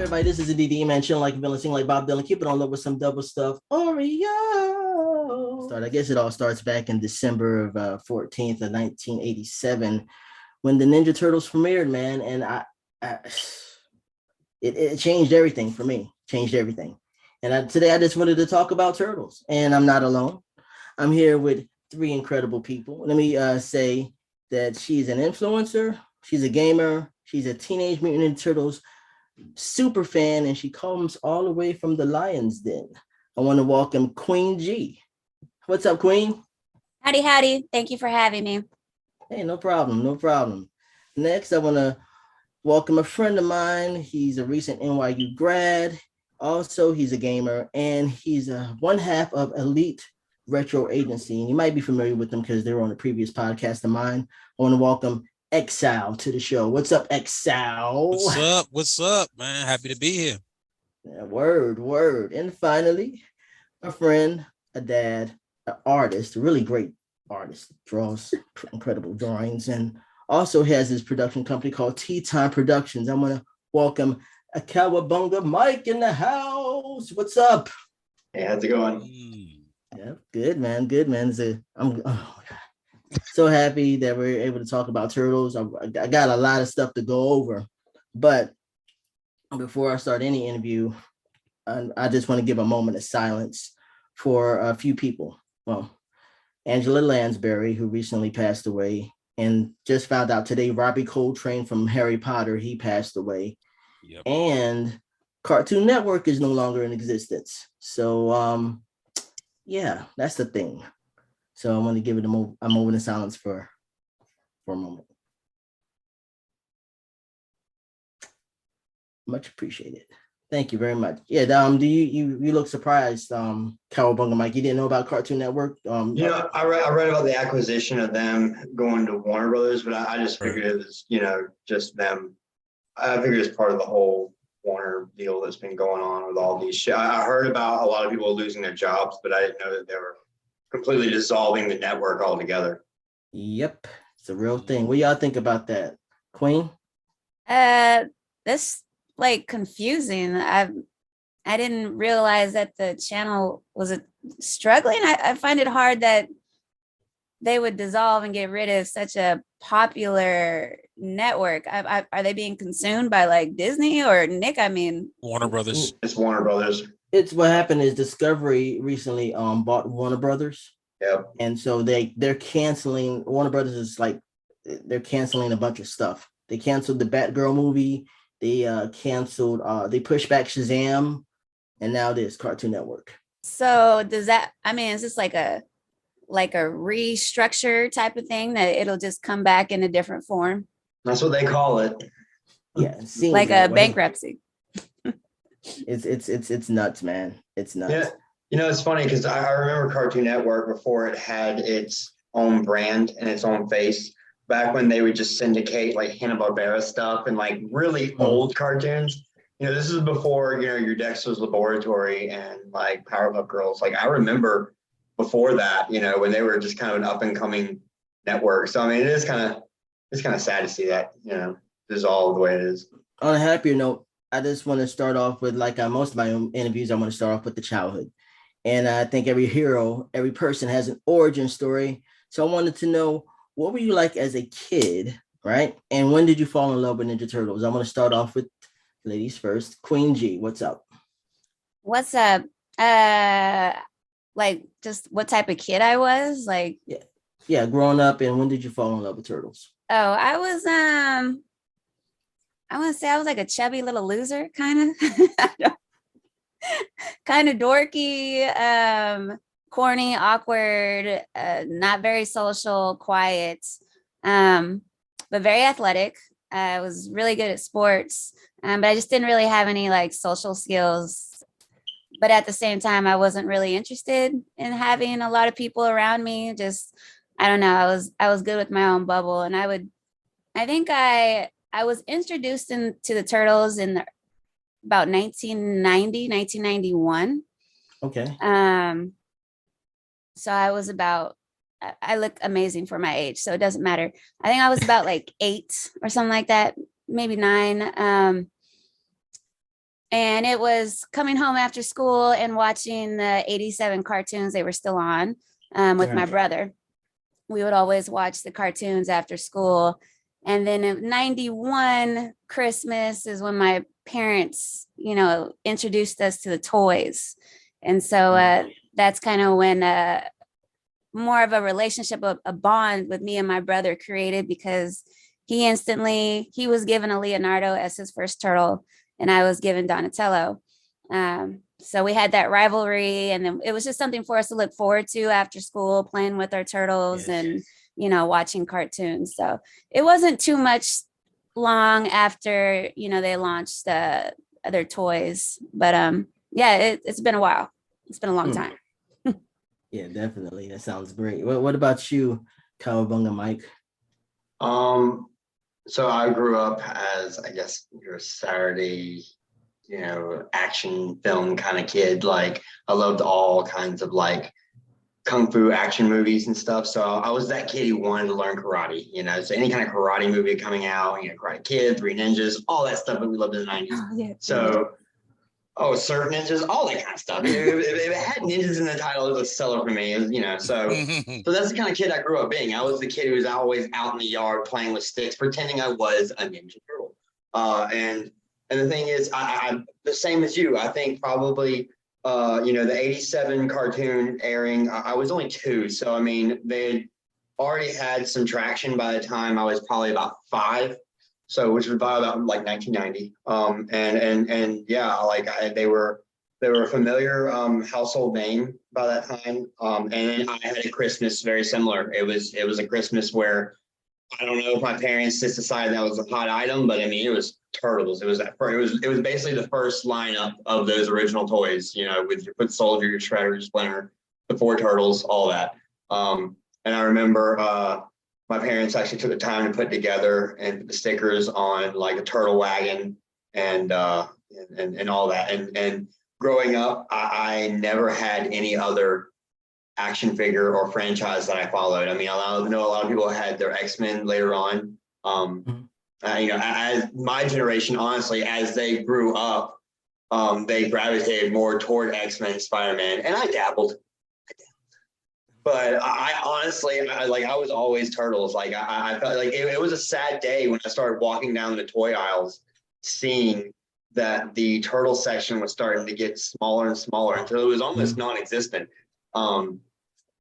everybody? This is the DD man, chilling like a villain, sing like Bob Dylan, keep it on low with some double stuff. Oreo. I guess it all starts back in December of 14th of 1987 when the Ninja Turtles premiered, man. And it changed everything for me, changed everything. And today I just wanted to talk about turtles, and I'm not alone. I'm here with three incredible people. Let me say that she's an influencer, she's a gamer, she's a Teenage Mutant Ninja Turtles super fan, and she comes all the way from the Lion's Den. I want to welcome Queen G. What's up, Queen? Howdy, howdy. Thank you for having me. Hey, no problem, no problem. Next, I want to welcome a friend of mine. He's a recent NYU grad. Also, he's a gamer, and he's one half of Elite Retro Agency. And you might be familiar with them because they were on a previous podcast of mine. I want to welcome Exile to the show. What's up, Exile? What's up, man? Happy to be here. Yeah, word. And finally, a friend, a dad, an artist, a really great artist, draws incredible drawings, and also has his production company called Tea Time Productions. I'm going to welcome a Cowabunga Mike in the house. What's up? Hey, how's it going? Yeah, good, man. I'm so happy that we're able to talk about turtles. I got a lot of stuff to go over, but before I start any interview, I just want to give a moment of silence for a few people. Well, Angela Lansbury, who recently passed away, and just found out today, Robbie Coltrane from Harry Potter, he passed away. Yep. And Cartoon Network is no longer in existence. So, yeah, that's the thing. So I'm going to give it a moment of silence for a moment. Much appreciated. Thank you very much. Yeah, do you look surprised, Cowabunga Mike? You didn't know about Cartoon Network? I read about the acquisition of them going to Warner Brothers, but I just figured it was, just them. I figured it's part of the whole Warner deal that's been going on with all these shows. I heard about a lot of people losing their jobs, but I didn't know that they were completely dissolving the network altogether. Yep, it's a real thing. What y'all think about that, Queen? This like confusing. I didn't realize that the channel was struggling. I find it hard that they would dissolve and get rid of such a popular network. Are they being consumed by like Disney or Nick? I mean, Warner Brothers. It's Warner Brothers. It's what happened is Discovery recently bought Warner Brothers. Yep. And so they're canceling. Warner Brothers is like they're canceling a bunch of stuff. They canceled the Batgirl movie. They canceled. They pushed back Shazam, and now this Cartoon Network. So does that? I mean, is this like a restructure type of thing that it'll just come back in a different form? That's what they call it. Yeah, it seems like a bankruptcy. It's nuts, man. It's nuts. Yeah, it's funny because I remember Cartoon Network before it had its own brand and its own face. Back when they would just syndicate like Hanna-Barbera stuff and like really old cartoons. This is before, your Dexter's Laboratory and like Powerpuff Girls. Like I remember before that, when they were just kind of an up and coming network. So I mean, it's kind of sad to see that, dissolve the way it is. On a happier note, I just want to start off with, like most of my interviews, I want to start off with the childhood. And I think every hero, every person has an origin story. So I wanted to know, what were you like as a kid, right? And when did you fall in love with Ninja Turtles? I want to start off with ladies first. Queen G, what's up? What's up? Like just what type of kid I was? Like yeah, growing up, and when did you fall in love with turtles? Oh, I was I want to say I was like a chubby little loser, kind of kind of dorky, corny, awkward, not very social, quiet, but very athletic. I was really good at sports, but I just didn't really have any like social skills. But at the same time, I wasn't really interested in having a lot of people around me. Just, I don't know. I was good with my own bubble, and I think I was introduced into the Turtles in about 1990, 1991. Okay. So I look amazing for my age, so it doesn't matter. I think I was about like 8 or something like that, maybe 9. And it was coming home after school and watching the 87 cartoons. They were still on with my Right. brother. We would always watch the cartoons after school. And then in 91 Christmas is when my parents, introduced us to the toys. And so that's kind of when more of a relationship, a bond with me and my brother created, because he was given a Leonardo as his first turtle, and I was given Donatello. So we had that rivalry, and then it was just something for us to look forward to after school, playing with our turtles and, watching cartoons. So it wasn't too much long after, they launched other toys, but it's been a while. It's been a long time. Yeah, definitely. That sounds great. What about you, Cowabunga Mike? So I grew up as, I guess, your Saturday, action film kind of kid. Like, I loved all kinds of like kung fu action movies and stuff. So I was that kid who wanted to learn karate, so any kind of karate movie coming out, Karate Kid, Three Ninjas, all that stuff that we loved in the 90s. Oh, yeah. So, Surf Ninjas, all that kind of stuff. If it had ninjas in the title, it was a seller for me. So that's the kind of kid I grew up being. I was the kid who was always out in the yard playing with sticks, pretending I was a Ninja Turtle. And the thing is, I the same as you. I think probably, the 87 cartoon airing, I was only 2. So, I mean, they had already had some traction by the time I was probably about 5. So, which was about like 1990. And yeah, like they were a familiar household name by that time. And then I had a Christmas very similar. It was a Christmas where, I don't know if my parents just decided that was a hot item, but I mean, it was turtles. It was basically the first lineup of those original toys, with your foot soldier, your shredder, your splinter, the 4 turtles, all that. And I remember my parents actually took the time to put together and put the stickers on like a turtle wagon and all that. And growing up, I never had any other action figure or franchise that I followed. I mean, I know a lot of people had their X-Men later on. As my generation, honestly, as they grew up, they gravitated more toward X-Men, Spider-Man, and I dabbled. But I honestly, I was always Turtles. Like I felt like it was a sad day when I started walking down the toy aisles, seeing that the turtle section was starting to get smaller and smaller until it was almost non-existent.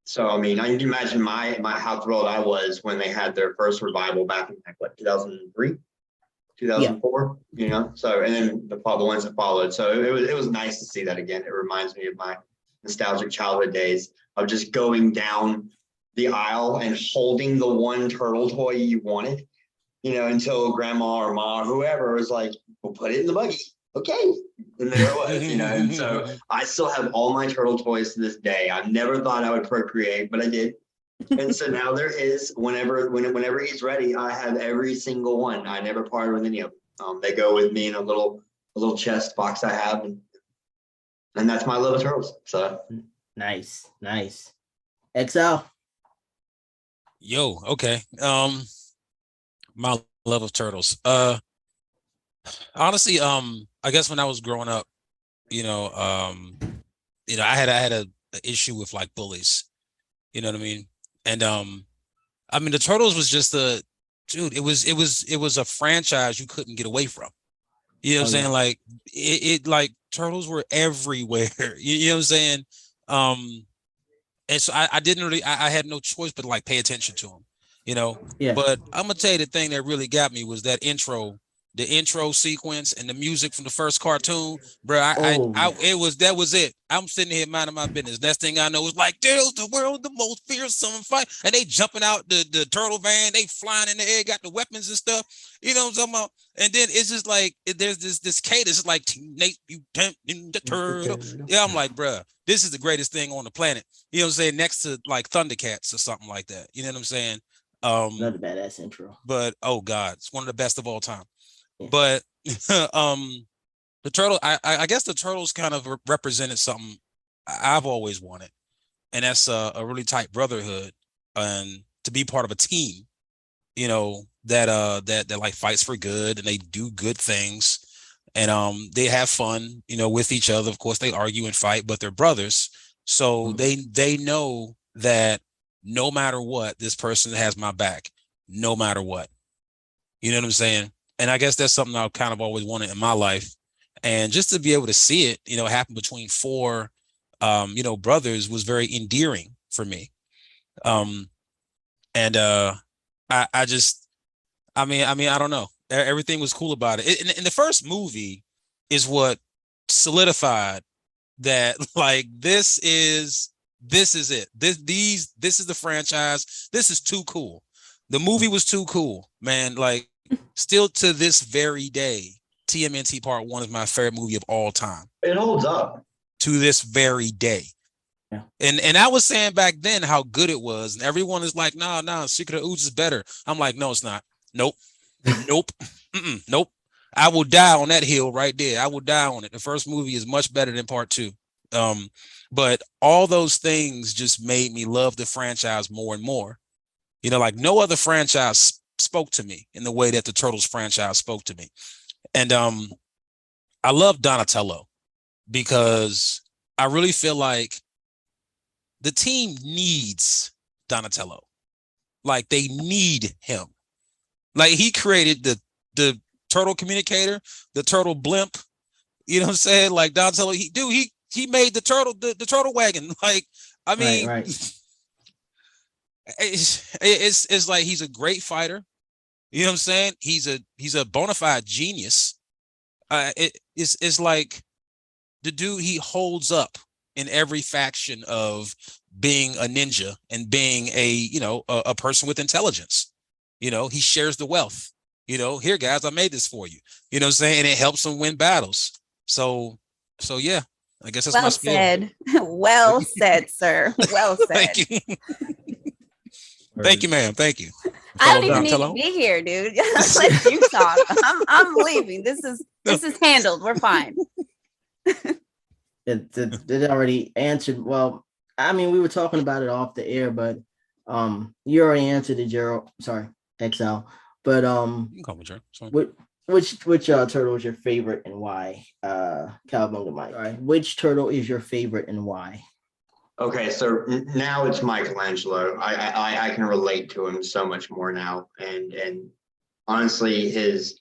So I mean, I can imagine my how thrilled I was when they had their first revival back in like 2003, 2004. So and then the ones that followed. So it was nice to see that again. It reminds me of my nostalgic childhood days of just going down the aisle and holding the one turtle toy you wanted, until grandma or ma or whoever was like, we'll put it in the buggy. Okay. And there it was, and so I still have all my turtle toys to this day. I never thought I would procreate, but I did. And so now there is, whenever he's ready, I have every single one. I never parted with any of them. They go with me in a little chest box I have, and that's my love of turtles. So Nice. Exile. Yo, okay. My love of turtles. Honestly, I guess when I was growing up, I had a issue with like bullies. You know what I mean? And I mean the Turtles was just it was a franchise you couldn't get away from. You know what I'm saying? Like it like Turtles were everywhere. You know what I'm saying? And so I didn't really I had no choice but to like pay attention to them, Yeah. But I'm gonna tell you the thing that really got me was the intro sequence and the music from the first cartoon, bro. That was it. I'm sitting here minding my business. Next thing I know, it's like there's the world the most fearsome fight, and they jumping out the turtle van, they flying in the air, got the weapons and stuff. You know what I'm talking about? And then it's just like there's this cadence, it's like Teenage Mutant Ninja Turtle. Yeah, I'm like, bro, this is the greatest thing on the planet. You know what I'm saying? Next to like Thundercats or something like that. You know what I'm saying? Another badass intro. But oh god, it's one of the best of all time. But the turtle, I guess the turtles kind of represented something I've always wanted, and that's a really tight brotherhood and to be part of a team, that like fights for good and they do good things, and they have fun, with each other. Of course, they argue and fight, but they're brothers, so they know that no matter what, this person has my back, no matter what. You know what I'm saying? And I guess that's something I kind of always wanted in my life. And just to be able to see it, happen between four, brothers was very endearing for me. And I just, I mean, I don't know. Everything was cool about it. And the first movie is what solidified that, like, this is it. This is the franchise. This is too cool. The movie was too cool, man. Like, still to this very day, TMNT Part 1 is my favorite movie of all time. It holds up to this very day. Yeah. And I was saying back then how good it was, and everyone is like, nah, Secret of Ooze is better. I'm like, no, it's not. Nope. Nope. Nope. I will die on that hill right there. I will die on it. The first movie is much better than Part 2. But all those things just made me love the franchise more and more. Like no other franchise spoke to me in the way that the Turtles franchise spoke to me. And I love Donatello because I really feel like the team needs Donatello. Like, they need him. Like, he created the turtle communicator, the turtle blimp. You know what I'm saying? Like, Donatello, he made the turtle wagon. Like, I mean, right. It's like he's a great fighter. You know what I'm saying? He's a bona fide genius. It's like the dude, he holds up in every faction of being a ninja and being a person with intelligence. He shares the wealth. Here, guys, I made this for you. You know what I'm saying? And it helps him win battles. So yeah, I guess that's well my spiel. Said. Well said, sir. Well said. Thank you. Thank you, ma'am. Thank you. I don't even need to be here, dude. Let you talk. I'm leaving. This is handled. We're fine. It already answered. Well, I mean, we were talking about it off the air, but you already answered it, Gerald. Sorry, Exile. But you can call me Gerald. Which turtle is your favorite and why? Cowabunga Mike. All right. Which turtle is your favorite and why? Okay, so now it's Michelangelo. I can relate to him so much more now, and honestly, his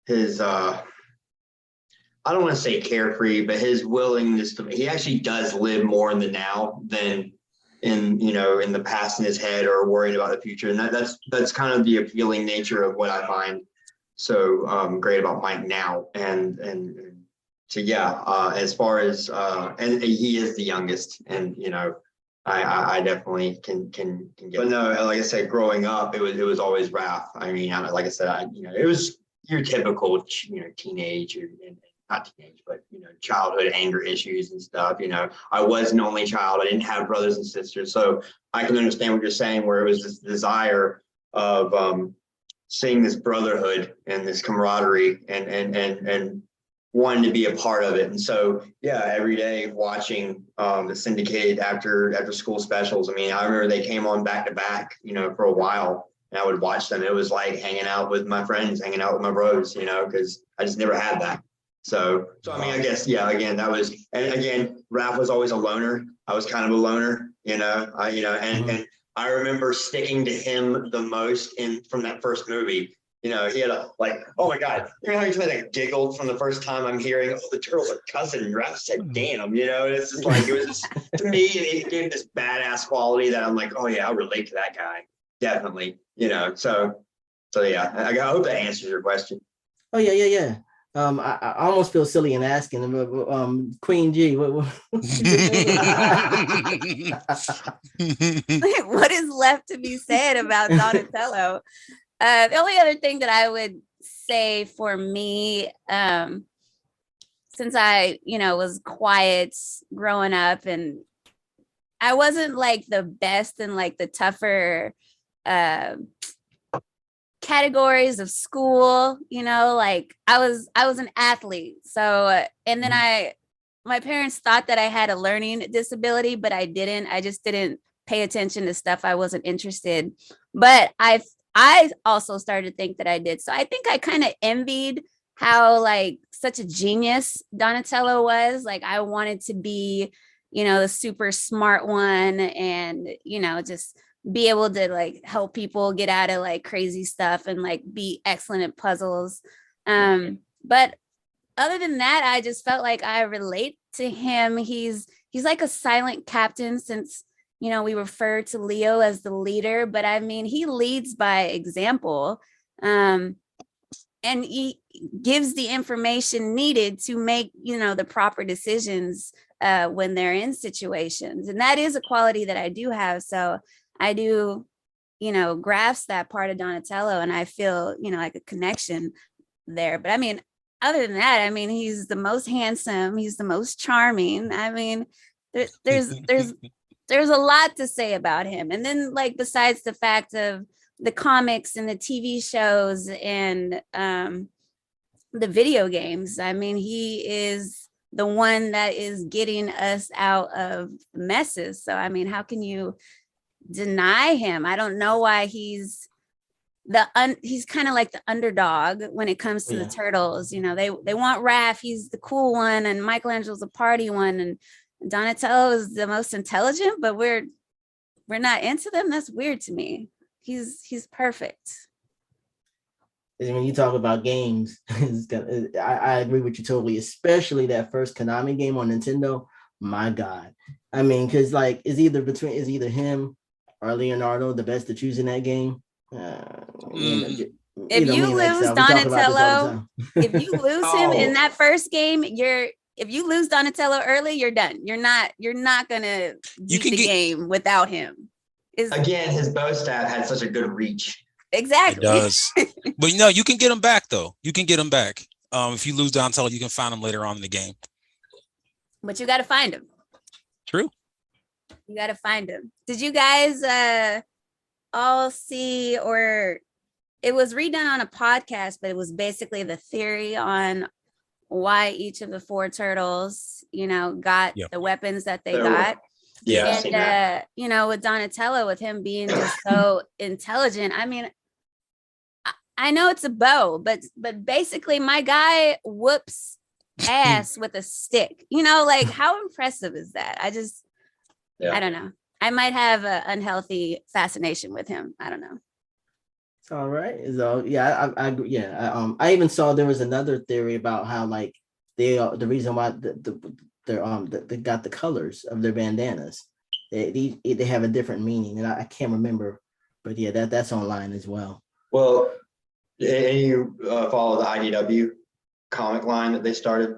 I don't want to say carefree, but his willingness to, he actually does live more in the now than in the past in his head or worried about the future, and that's kind of the appealing nature of what I find so great about Mike now, and. So yeah, as far as and he is the youngest, and I definitely can get. But no, like I said, growing up, it was always Raph. I mean, like I said, it was your typical teenage or not teenage, but childhood anger issues and stuff. I was an only child. I didn't have brothers and sisters, so I can understand what you're saying. Where it was this desire of seeing this brotherhood and this camaraderie and wanting to be a part of it. And so, yeah, every day watching the syndicated after school specials. I mean, I remember they came on back to back, for a while, and I would watch them. It was like hanging out with my friends, hanging out with my bros, because I just never had that. So I mean, I guess, yeah, again, that was, and again, Raph was always a loner. I was kind of a loner, and I remember sticking to him the most from that first movie. He had oh my God, how you like giggled from the first time I'm hearing, the turtles are cousin. Raph said, damn, it's just like, it was just, to me, it gave this badass quality that I'm like, oh yeah, I'll relate to that guy. Definitely, so yeah, I hope that answers your question. Oh yeah. I almost feel silly in asking them, Queen G, what is left to be said about Donatello? The only other thing that I would say for me, since I, was quiet growing up and I wasn't like the best in like the tougher categories of school, like I was an athlete. So, and then my parents thought that I had a learning disability, but I didn't. I just didn't pay attention to stuff I wasn't interested. But I also started to think that I did. So I think I kind of envied how like such a genius Donatello was. Like I wanted to be, you know, the super smart one, and you know, just be able to like help people get out of like crazy stuff and like be excellent at puzzles. But other than that, I just felt like I relate to him. He's like a silent captain, since you know we refer to Leo as the leader, but I mean he leads by example. And he gives the information needed to make, you know, the proper decisions when they're in situations. And that is a quality that I do have. So I do, you know, grasp that part of Donatello, and I feel, you know, like a connection there. But I mean, other than that, I mean, he's the most handsome, he's the most charming. I mean, there's a lot to say about him. And then like besides the fact of the comics and the TV shows and the video games, I mean, he is the one that is getting us out of messes. So I mean, how can you deny him? I don't know why he's he's kind of like the underdog when it comes to the turtles. You know, they want Raph, he's the cool one, and Michelangelo's the party one, and Donatello is the most intelligent, but we're not into them. That's weird to me. He's perfect. When you talk about games, I agree with you totally, especially that first Konami game on Nintendo. My God. I mean, because like is either him or Leonardo the best to choose in that game. If you lose Donatello, if you lose him in that first game, if you lose Donatello early, you're done. You're not gonna beat the game without him. Again, his bow staff had such a good reach. Exactly. It does. But you know, you can get him back though. You can get him back. If you lose Donatello, you can find him later on in the game. But you got to find him. True. You got to find him. Did you guys all see, or it was redone on a podcast, but it was basically the theory on why each of the four turtles, you know, got the weapons that they got. Yeah. And you know, with Donatello, with him being just so intelligent, I mean, I know it's a bow, but basically my guy whoops ass with a stick. You know, like how impressive is that? I don't know. I might have an unhealthy fascination with him. I don't know. It's all right. So yeah, I agree. Yeah, I even saw there was another theory about how like the reason why they got the colors of their bandanas. They have a different meaning, and I can't remember, but yeah, that's online as well. Well, and you follow the IDW comic line that they started?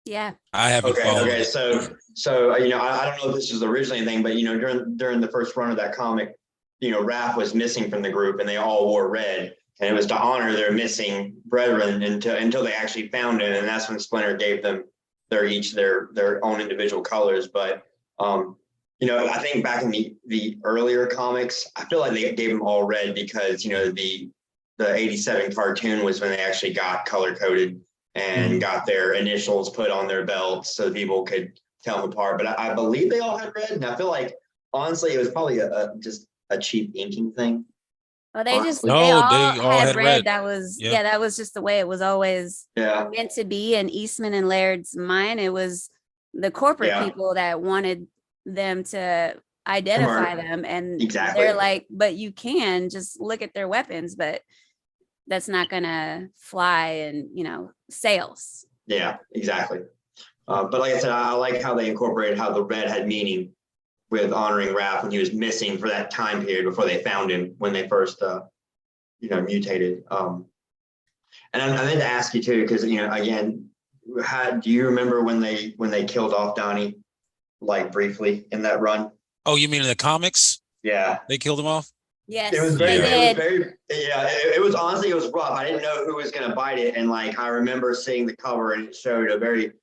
Yeah, I haven't followed. Okay, so you know, I don't know if this was originally a thing, but you know, during the first run of that comic, you know, Raph was missing from the group, and they all wore red, and it was to honor their missing brethren until they actually found him, and that's when Splinter gave them their own individual colors. But you know, I think back in the earlier comics, I feel like they gave them all red because, you know, the 87 cartoon was when they actually got color coded and got their initials put on their belts so people could tell them apart. But I believe they all had red, and I feel like honestly it was probably just a cheap inking thing. Well, they all had red. That was that was just the way it was always meant to be. And Eastman and Laird's mind, it was the corporate people that wanted them to identify them, and they're like, but you can just look at their weapons, but that's not gonna fly in, you know, sales. Yeah, exactly. But like I said, I like how they incorporated how the red had meaning with honoring Raph when he was missing for that time period before they found him when they first you know, mutated. And I meant to ask you too, because, you know, again, do you remember when they killed off Donnie, like briefly in that run? Oh, you mean in the comics? Yeah, they killed him off. Yes, it was it was honestly, it was rough. I didn't know who was gonna bite it, and like I remember seeing the cover, and it showed a very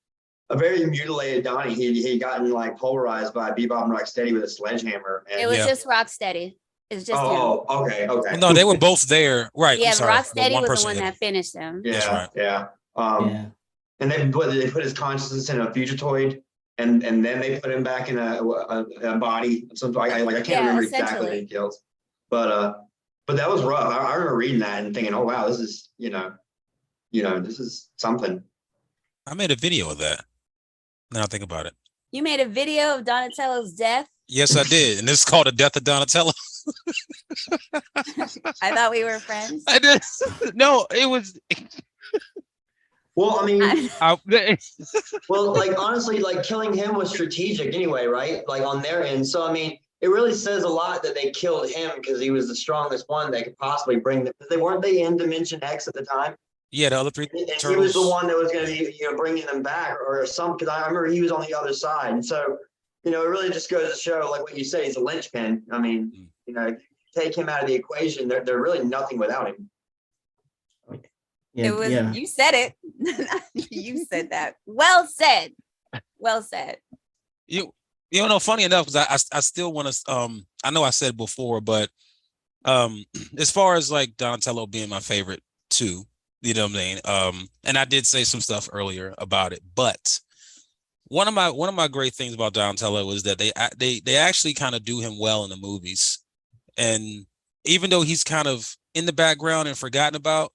mutilated Donnie. He gotten like pulverized by Bebop and Rocksteady with a sledgehammer. And it was just Rocksteady. It's just him. Okay. Well, no, they were both there, right? Yeah, Rocksteady was the one that finished him. Yeah, that's right. Yeah. And they put his consciousness in a fugitoid, and then they put him back in a body. Something I can't remember exactly the details, but that was rough. I remember reading that and thinking, oh wow, this is, you know, this is something. I made a video of that. Now I think about it. You made a video of Donatello's death? Yes, I did. And this is called The Death of Donatello. I thought we were friends. I did. No, it was. Well, I mean, Well, like honestly, like killing him was strategic anyway, right? Like on their end. So I mean, it really says a lot that they killed him because he was the strongest one that could possibly bring them. Weren't they in Dimension X at the time? yeah, the other three And turtles. he was the one that was going to be, bringing them back or some. Because I remember he was on the other side, and so it really just goes to show, like what you say, he's a linchpin. I mean, take him out of the equation, they're really nothing without him. Yeah, It was you said it. You said that. Well said. Well said. Funny enough, because I still want to. I know I said before, but as far as like Donatello being my favorite too, you know what I mean. And I did say some stuff earlier about it, but one of my great things about Donatello is that they actually kind of do him well in the movies, and even though he's kind of in the background and forgotten about,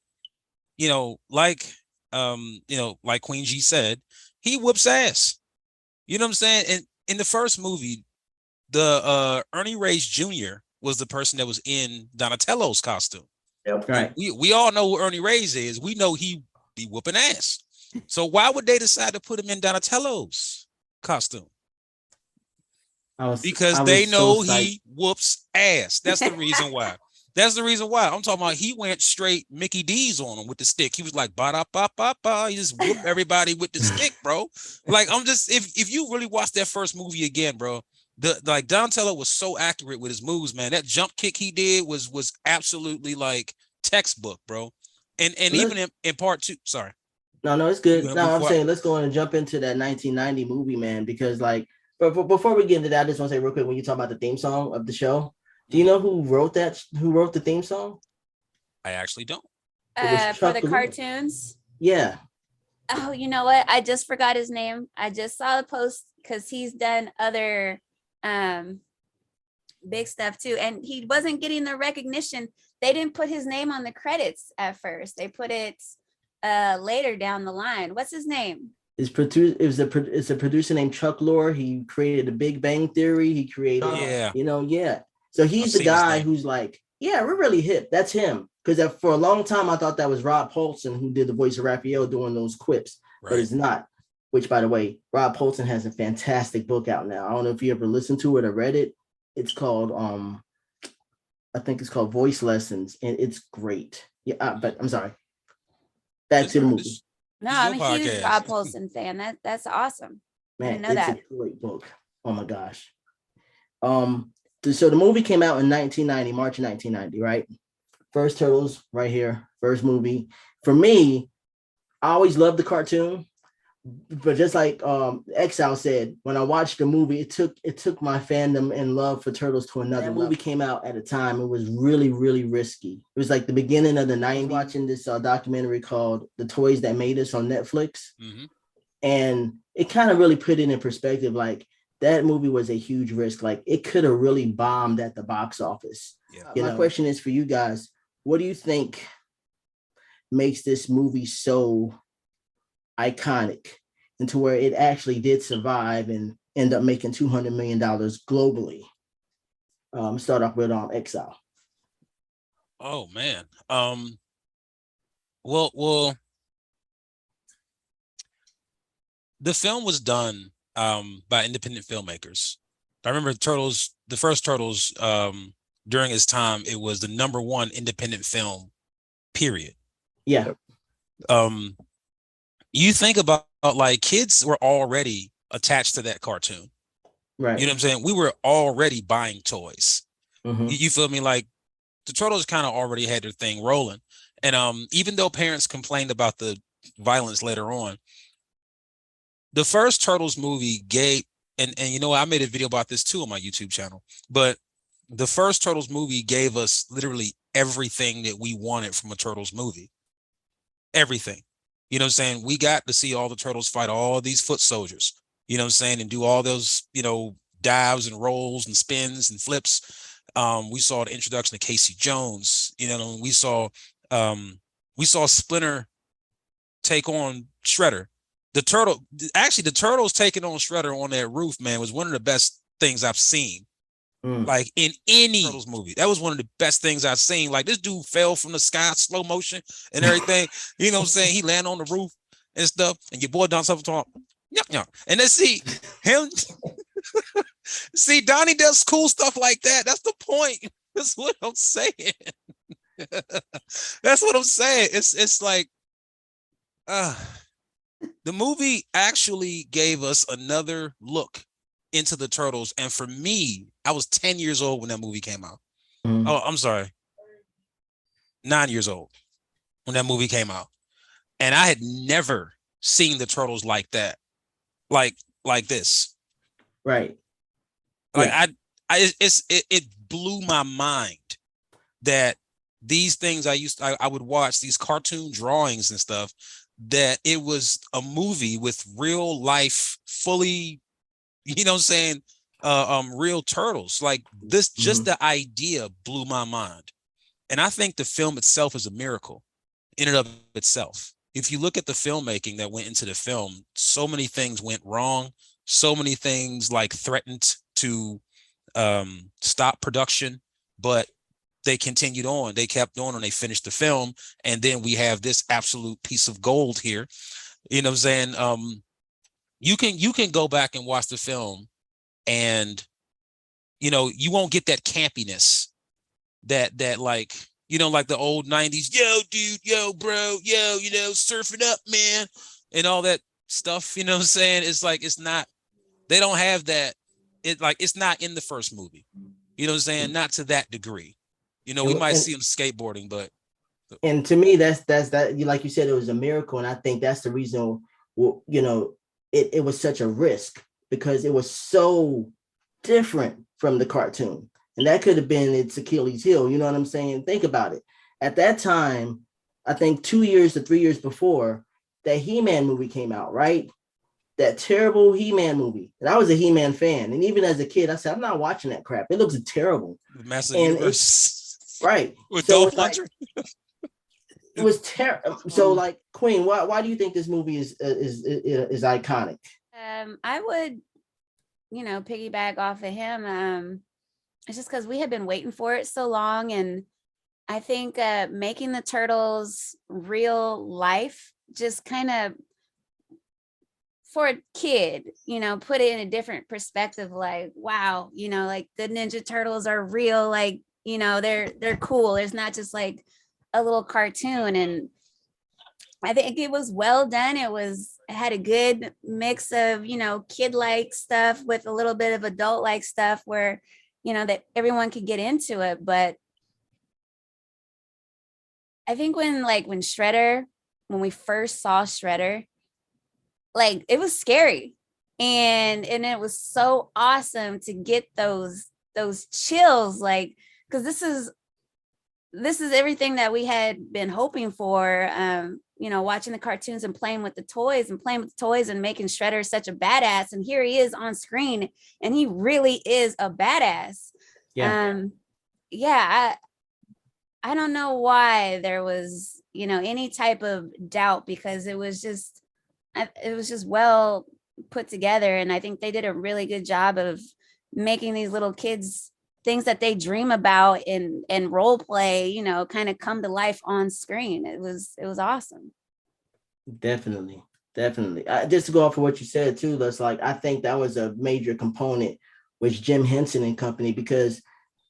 like Queen G said, he whoops ass. You know what I'm saying? And in the first movie, the Ernie Reyes Jr. was the person that was in Donatello's costume. Yep. Right. We all know who Ernie Reyes is. We know he be whooping ass. So why would they decide to put him in Donatello's costume? Because they know he whoops ass. That's the reason why. That's the reason why. I'm talking about he went straight Mickey D's on him with the stick. He was like, ba-da-ba-ba-ba. He just whooped everybody with the stick, bro. Like, I'm just, if you really watch that first movie again, bro, like Donatello was so accurate with his moves, man. That jump kick he did was absolutely like textbook, bro. And even in part two, sorry. No, it's good. No, I'm saying let's go in and jump into that 1990 movie, man, because like, but before we get into that, I just want to say real quick, when you talk about the theme song of the show, do you know who wrote that? Who wrote the theme song? I actually don't. For the cartoons? Yeah. Oh, you know what? I just forgot his name. I just saw the post because he's done other big stuff too. And he wasn't getting the recognition. They didn't put his name on the credits at first. They put it later down the line. What's his name? It's a producer named Chuck Lorre. He created The Big Bang Theory. He created, So he's the guy who's like, yeah, we're really hip. That's him. Because for a long time, I thought that was Rob Paulson who did the voice of Raphael doing those quips, but it's not. Which, by the way, Rob Paulson has a fantastic book out now. I don't know if you ever listened to it or read it. It's called, I think it's called Voice Lessons, and it's great. Yeah, but I'm sorry. Back to the movie. No, I'm a huge Rob Paulson fan. That's awesome. Man, it's a great book. Oh my gosh. So the movie came out in 1990, March 1990, right? First Turtles right here, first movie. For me, I always loved the cartoon, but just like Exile said, when I watched the movie, it took my fandom and love for Turtles to another level. Movie came out at a time, it was really, really risky. It was like the beginning of the 90s. Watching this documentary called The Toys That Made Us on Netflix. Mm-hmm. And it kind of really put it in perspective, like, that movie was a huge risk. Like, it could have really bombed at the box office. Yeah. My question is for you guys, what do you think makes this movie so iconic and to where it actually did survive and end up making $200 million globally? Start off with Exile. Oh, man. Well, the film was done by independent filmmakers. I remember the first Turtles, during its time, it was the #1 independent film, period. Yeah. You think about like kids were already attached to that cartoon. Right. You know what I'm saying? We were already buying toys. Mm-hmm. You feel me? Like the Turtles kind of already had their thing rolling. And even though parents complained about the violence later on, the first Turtles movie gave, and I made a video about this too on my YouTube channel, but the first Turtles movie gave us literally everything that we wanted from a Turtles movie. Everything. You know what I'm saying? We got to see all the Turtles fight all these foot soldiers, you know what I'm saying? And do all those, dives and rolls and spins and flips. We saw the introduction of Casey Jones, we saw Splinter take on Shredder. The turtles taking on Shredder on that roof, man, was one of the best things I've seen. Like in any Turtles movie. That was one of the best things I've seen. Like this dude fell from the sky, slow motion and everything. You know what I'm saying? He landed on the roof and stuff, and your boy done something to him. Yeah. And then see him. See, Donnie does cool stuff like that. That's the point. That's what I'm saying. That's what I'm saying. It's like the movie actually gave us another look into the Turtles. And for me, I was 10 years old when that movie came out. Oh, I'm sorry. 9 years old when that movie came out. And I had never seen the Turtles like that. Like this. Right. Like it blew my mind that these things I would watch, these cartoon drawings and stuff, that it was a movie with real life, fully, you know what I'm saying, real turtles. Like this, just the idea blew my mind. And I think the film itself is a miracle in and of itself. If you look at the filmmaking that went into the film, so many things went wrong. So many things like threatened to stop production, but they continued on. They kept on and they finished the film. And then we have this absolute piece of gold here. You know what I'm saying? You can go back and watch the film and, you know, you won't get that campiness that like, you know, like the old 90s, yo, dude, yo, bro, yo, you know, surf it up, man, and all that stuff, you know what I'm saying? It's like, it's not, they don't have that. It's not in the first movie. You know what I'm saying? Not to that degree. You know, we might see them skateboarding, but. And to me, that's that, like you said, it was a miracle. And I think that's the reason, you know, it was such a risk, because it was so different from the cartoon. And that could have been its Achilles heel. You know what I'm saying? Think about it. At that time, I think 2 years to 3 years before, that He-Man movie came out, right? That terrible He-Man movie. And I was a He-Man fan. And even as a kid, I said, I'm not watching that crap. It looks terrible. Massive Universe. Right. With so like, it was terrible. So like, Queen, why do you think this movie is iconic? I would, you know, piggyback off of him. It's just because we had been waiting for it so long. And I think making the Turtles real life just kind of, for a kid, you know, put it in a different perspective, like, wow, you know, like the Ninja Turtles are real, like, you know, they're cool. It's not just like a little cartoon. And I think it was well done. It had a good mix of, you know, kid-like stuff with a little bit of adult-like stuff where, you know, that everyone could get into it. But I think when we first saw Shredder, like it was scary, and it was so awesome to get those chills, like, because this is everything that we had been hoping for, you know, watching the cartoons and playing with the toys and making Shredder such a badass. And here he is on screen, and he really is a badass. Yeah. I don't know why there was, you know, any type of doubt, because it was just well put together. And I think they did a really good job of making these little kids things that they dream about and role play, you know, kind of come to life on screen. It was awesome. Definitely. Just to go off of what you said too, that's like, I think that was a major component with Jim Henson and company, because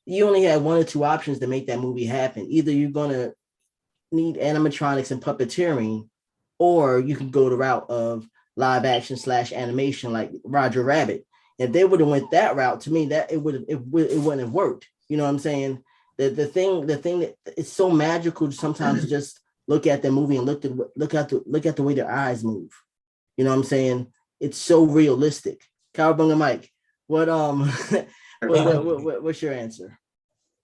you only had one or two options to make that movie happen. Either you're going to need animatronics and puppeteering, or you could go the route of live action / animation like Roger Rabbit. If they would have went that route, to me, that it wouldn't have worked. You know what I'm saying? The thing that it's so magical to sometimes just look at the movie and look at the way their eyes move. You know what I'm saying? It's so realistic. Cowabunga Mike, what's your answer?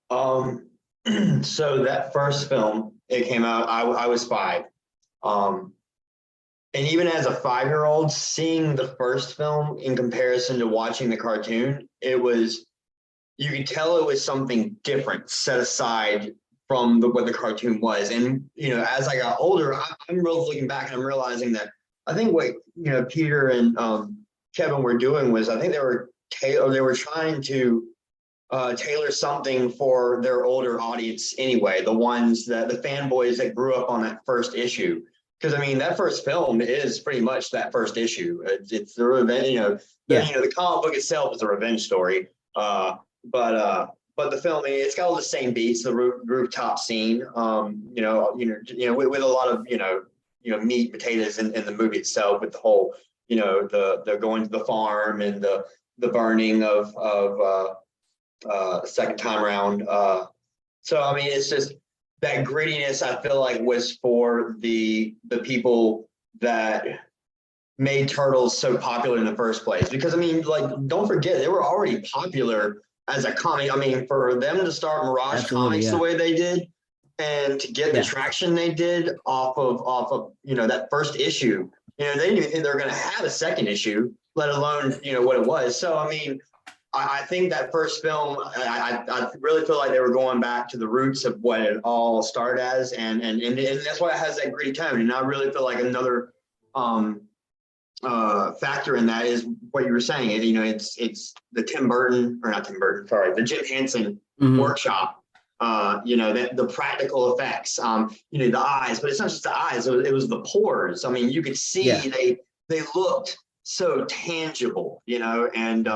So that first film, it came out, I was 5. And even as a 5-year-old, seeing the first film in comparison to watching the cartoon, you could tell it was something different, set aside from what the cartoon was. And, as I got older, I'm really looking back and I'm realizing that I think what, Peter and Kevin were doing was, I think they were trying to tailor something for their older audience anyway, the ones that the fanboys that grew up on that first issue. Because I mean, that first film is pretty much that first issue. It's the revenge, the comic book itself is a revenge story. But the film, it's got all the same beats, the rooftop scene, with a lot of meat and potatoes in the movie itself, with the whole, the going to the farm and the burning of the second time around. So I mean, it's just that grittiness, I feel like, was for the people that made Turtles so popular in the first place. Because I mean, like, don't forget, they were already popular as a comic. I mean, for them to start Mirage Comics the way they did, and to get the traction they did off of that first issue, they didn't even think they were going to have a second issue, let alone what it was. So I mean, I think that first film, I really feel like they were going back to the roots of what it all started as, and that's why it has that gritty tone. And I really feel like another factor in that is what you were saying. It's the the Jim Henson workshop. The practical effects. The eyes, but it's not just the eyes. It was the pores. I mean, you could see they looked so tangible. And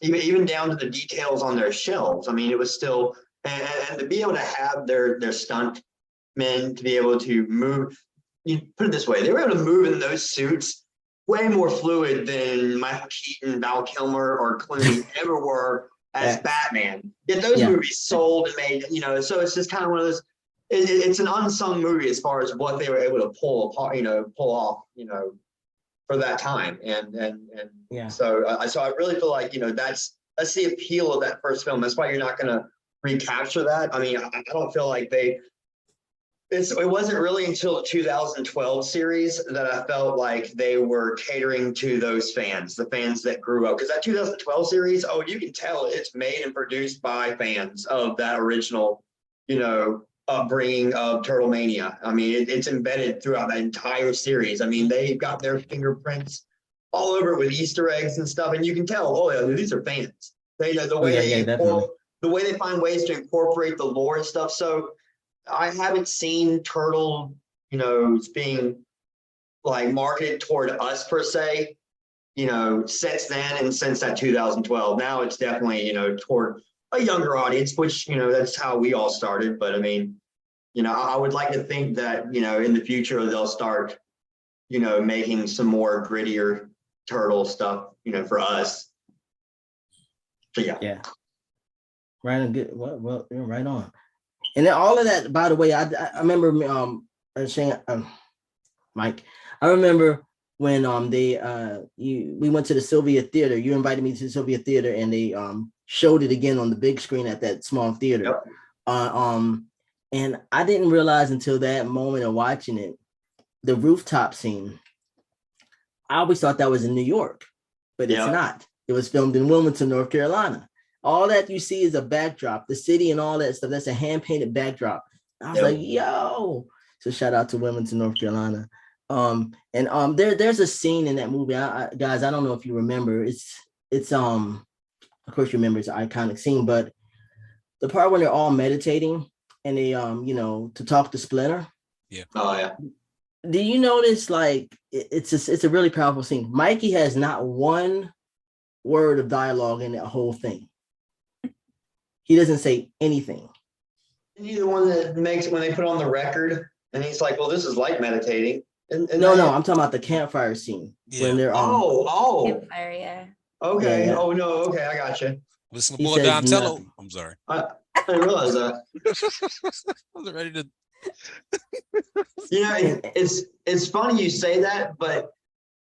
even down to the details on their shelves. I mean, it was still, and to be able to have their stunt men to be able to move, you put it this way, they were able to move in those suits way more fluid than Michael Keaton, Val Kilmer, or Clooney ever were as Batman. Yet those movies sold and made, so it's just kind of one of those, it's an unsung movie as far as what they were able to pull off, for that time. So I really feel like, that's the appeal of that first film. That's why you're not going to recapture that. I mean, I don't feel like it wasn't really until the 2012 series that I felt like they were catering to those fans, the fans that grew up. Because that 2012 series, you can tell it's made and produced by fans of that original, upbringing of Turtle Mania. I mean, it's embedded throughout that entire series. I mean, they've got their fingerprints all over it with Easter eggs and stuff, and you can tell, these are fans. The way they find ways to incorporate the lore and stuff. So I haven't seen Turtle, being like marketed toward us per se, since then and since that 2012. Now it's definitely, toward a younger audience, which, that's how we all started. But I mean, I would like to think that, in the future, they'll start, making some more grittier Turtle stuff, for us. So yeah. Right on. Good. Well, you're right on. And then all of that, by the way, I remember saying, Mike, I remember when we went to the Sylvia Theater. You invited me to the Sylvia Theater, and they showed it again on the big screen at that small theater. Yep. And I didn't realize until that moment of watching it, the rooftop scene. I always thought that was in New York, but it's not. It was filmed in Wilmington, North Carolina. All that you see is a backdrop, the city and all that stuff. That's a hand-painted backdrop. I was like, yo. So shout out to Wilmington, North Carolina. There's a scene in that movie. Guys, I don't know if you remember. It's of course you remember, it's an iconic scene, but the part when they're all meditating and they to talk to Splinter. Yeah. Oh yeah. Do you notice, like, it's a really powerful scene? Mikey has not one word of dialogue in that whole thing. He doesn't say anything. Isn't he the one that makes when they put on the record and he's like, well, this is like meditating? And no, I'm talking about the campfire scene. Yeah. When they're campfire, yeah. Okay. Yeah. Oh no, okay, I got you. Listen to boy Donatello. Nothing. I'm sorry. I didn't realize that. I wasn't ready to. It's funny you say that, but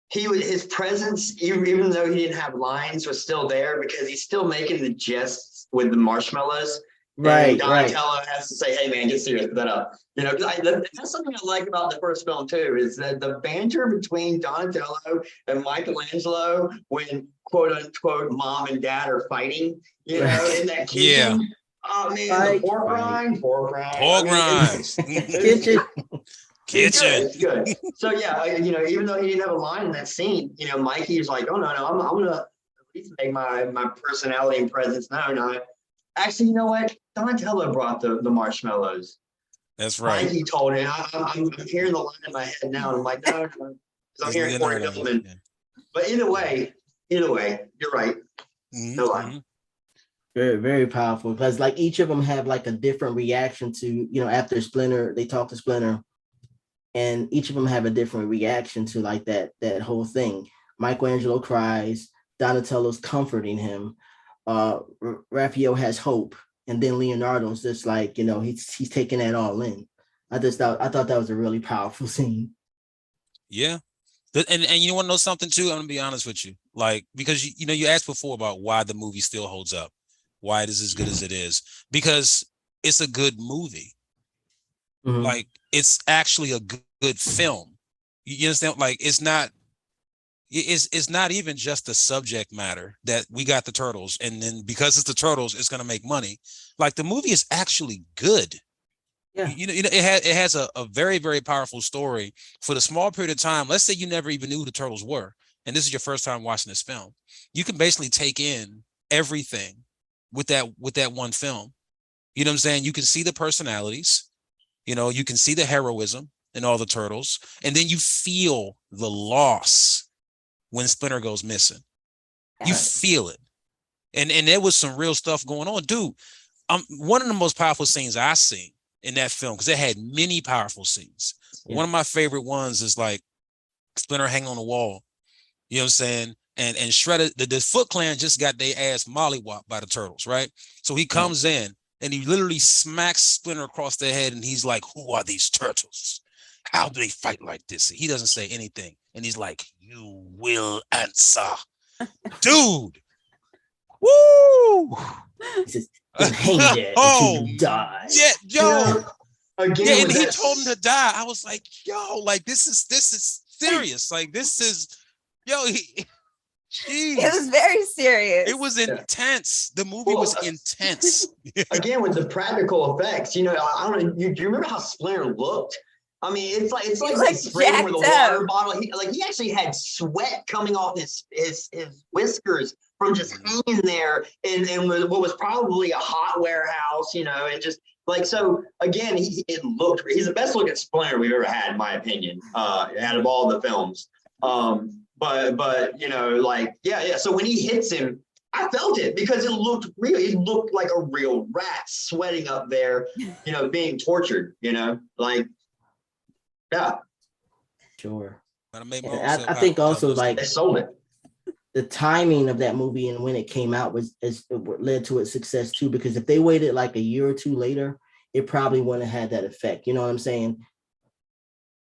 his presence, even though he didn't have lines, was still there because he's still making the jests with the marshmallows. Right. And Donatello has to say, "Hey man, get serious, put that up." That's something I like about the first film too, is that the banter between Donatello and Michelangelo when quote unquote mom and dad are fighting, in that kitchen. Yeah. Oh man, Right, the pork right. rind, pork rind. Pork It's, rind. Kitchen. Kitchen. It's good. So yeah, even though he didn't have a line in that scene, Mikey's like, oh no, I'm gonna at least make my personality and presence known. Actually, you know what? Donatello brought the marshmallows. That's right. Mikey told him. I'm hearing the line in my head now, and I'm like, no, because I'm hearing Corey Feldman. Yeah. But either way, you're right. Mm-hmm. No line. Very, very powerful, because like each of them have like a different reaction to, after Splinter, they talk to Splinter, and each of them have a different reaction to like that whole thing. Michelangelo cries, Donatello's comforting him, Raphael has hope, and then Leonardo's just like, he's taking that all in. I thought that was a really powerful scene. Yeah. And you want to know something too? I'm gonna be honest with you, like, because you asked before about why the movie still holds up, why it is as good as it is, because it's a good movie. Mm-hmm. Like, it's actually a good film. You understand? Like, it's not even just the subject matter that we got the turtles, and then because it's the turtles, it's gonna make money. Like, the movie is actually good. Yeah. It has a very, very powerful story for the small period of time. Let's say you never even knew who the turtles were, and this is your first time watching this film. You can basically take in everything with that one film. You know what I'm saying? You can see the personalities, you can see the heroism in all the turtles, and then you feel the loss when Splinter goes missing. You feel it. And there was some real stuff going on. Dude, one of the most powerful scenes I've seen in that film, because it had many powerful scenes. Yeah. One of my favorite ones is like Splinter hanging on the wall. You know what I'm saying? And Shredder, the Foot Clan just got their ass mollywopped by the turtles, right? So he comes in and he literally smacks Splinter across the head, and he's like, "Who are these turtles? How do they fight like this?" He doesn't say anything. And he's like, "You will answer." Dude. Woo! Hated until you die. Yeah, yo. Again, and he told him to die. I was like, yo, like this is serious. Like, this is, yo, geez. It was very serious. It was intense. The movie was intense. Again, with the practical effects, I don't know. Do you remember how Splinter looked? I mean, it's like spraying with a water bottle. He actually had sweat coming off his whiskers from just hanging there in what was probably a hot warehouse, and just like, so again, he's the best looking Splinter we've ever had, in my opinion, out of all the films. But so when he hits him, I felt it because it looked real. It looked like a real rat sweating up there, being tortured, like, yeah. Sure. I think also, like, they sold it. The timing of that movie and when it came out led to its success too, because if they waited like a year or two later, it probably wouldn't have had that effect. You know what I'm saying?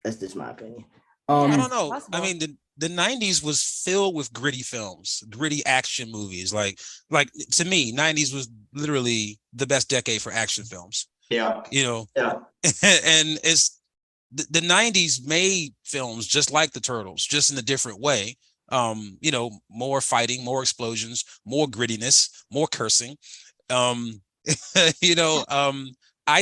That's just my opinion. I don't know. Possible. I mean, the 90s was filled with gritty films, gritty action movies. Like to me, 90s was literally the best decade for action films. Yeah. Yeah. And it's the 90s made films just like the Turtles, just in a different way. More fighting, more explosions, more grittiness, more cursing. I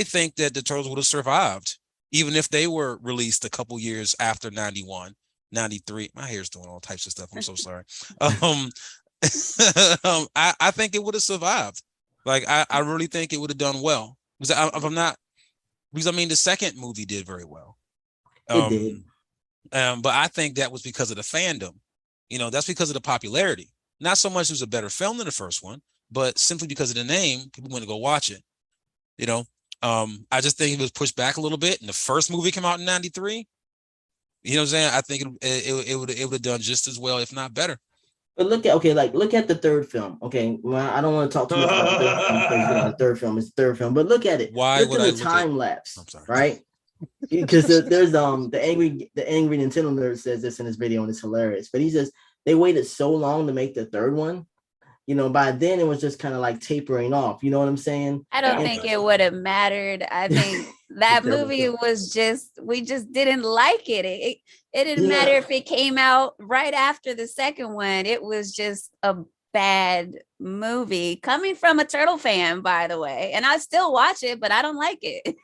think that the Turtles would have survived even if they were released a couple years after 91, 93. My hair's doing all types of stuff. I'm so sorry. I think it would have survived. Like, I really think it would have done well. Because the second movie did very well. It did. But I think that was because of the fandom. That's because of the popularity. Not so much it was a better film than the first one, but simply because of the name, people went to go watch it. I just think it was pushed back a little bit. And the first movie came out in 93. You know what I'm saying? I think it would have done just as well, if not better. But look at the third film. Okay, well, I don't want to talk too much about the third film because the third film is the third film. But look at it. Why look would at the time lapse? I'm sorry. Right? Because there's the angry Nintendo nerd says this in his video and it's hilarious. But he says they waited so long to make the third one. By then it was just kind of like tapering off. You know what I'm saying? I don't think it would have mattered. I think that movie was we just didn't like it. It didn't matter if it came out right after the second one. It was just a bad movie coming from a turtle fan, by the way. And I still watch it, but I don't like it.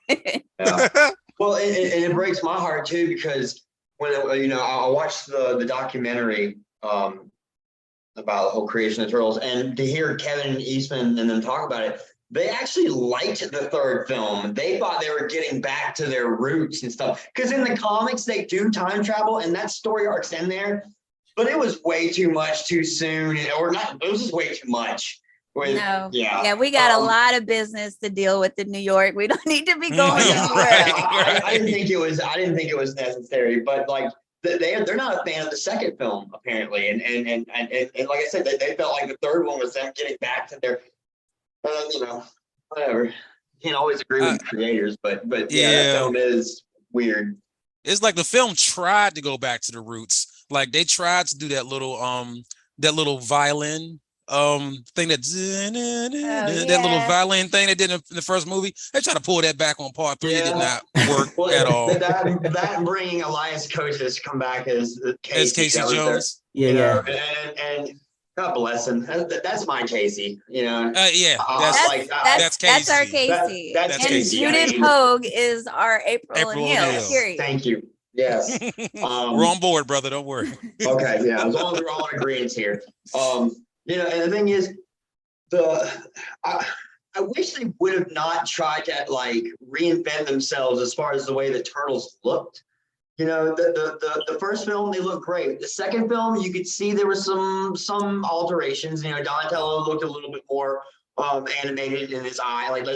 Yeah. Well, and it breaks my heart too, because when I watched the documentary about the whole creation of turtles, and to hear Kevin Eastman and them talk about it, they actually liked the third film. They thought they were getting back to their roots and stuff. Because in the comics, they do time travel, and that story arc's in there, but it was way too much too soon, or not. It was just way too much. Yeah, we got a lot of business to deal with in New York. We don't need to be going anywhere. I didn't think it was. I didn't think it was necessary. But like they're not a fan of the second film apparently, and like I said, they felt like the third one was them getting back to their, whatever. Can't always agree with the creators, but yeah, that film is weird. It's like the film tried to go back to the roots. Like they tried to do that little violin thing that little violin thing they did in the first movie. They tried to pull that back on part 3. It did not work at all. That bringing Elias Koteas come back as Casey Jones. And God bless him. That's my Casey. That's Casey. That's our Casey. That's and Casey. Judith Hogue is our April O'Neil. Period. Thank you. Yes. We're on board, brother. Don't worry. Okay. Yeah. As long as we're all in agreement here. And the thing is, I wish they would have not tried to like reinvent themselves as far as the way the turtles looked. The first film, they looked great. The second film, you could see there was some alterations. Donatello looked a little bit more animated in his eye, like their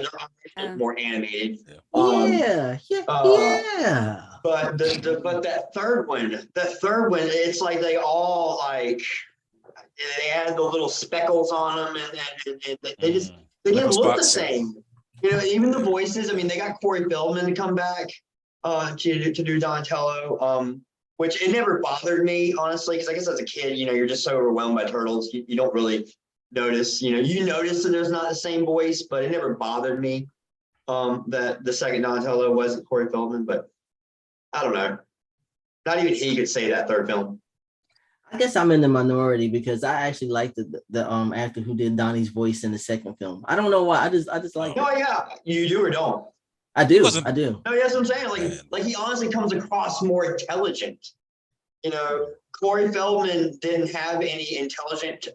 eyes more animated. Yeah. But that third one, it's like they all like they had the little speckles on them, and they didn't look the same. Even the voices. I mean, they got Corey Feldman to come back to do Donatello, which it never bothered me honestly, because I guess as a kid, you're just so overwhelmed by turtles, you don't really notice. You notice that there's not the same voice, but it never bothered me that the second Donatello wasn't Corey Feldman. But I don't know. Not even he could say that third film. I guess I'm in the minority because I actually like the actor who did Donnie's voice in the second film. I don't know why. I just like. Oh yeah, you do or don't? I do. No, that's what I'm saying. Like he honestly comes across more intelligent. Corey Feldman didn't have any intelligent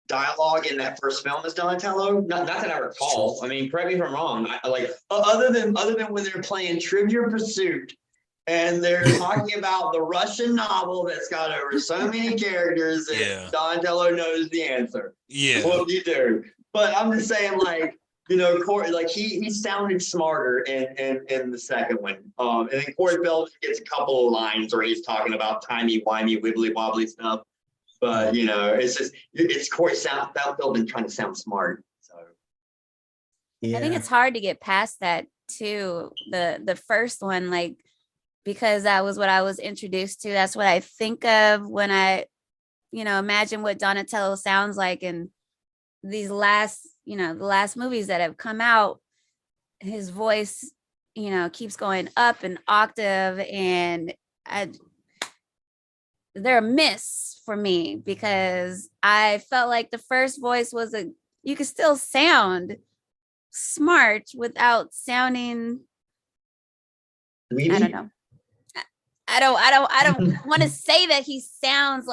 dialogue in that first film as Donatello. Not that I recall. I mean, correct me if I'm wrong. Other than when they're playing Trivia Pursuit. And they're talking about the Russian novel that's got over so many characters, and Donatello knows the answer. Yeah, what do you do? But I'm just saying, Corey, he sounded smarter in the second one. And then Corey Feldman gets a couple of lines where he's talking about timey-wimey, wibbly-wobbly stuff. But it's Corey Feldman trying to sound smart. So I think it's hard to get past that too. The first one, because that was what I was introduced to. That's what I think of when I, imagine what Donatello sounds like. And these last, the last movies that have come out, his voice, keeps going up an octave, and they're a miss for me because I felt like the first voice was you could still sound smart without sounding, I don't know. I don't want to say that he sounds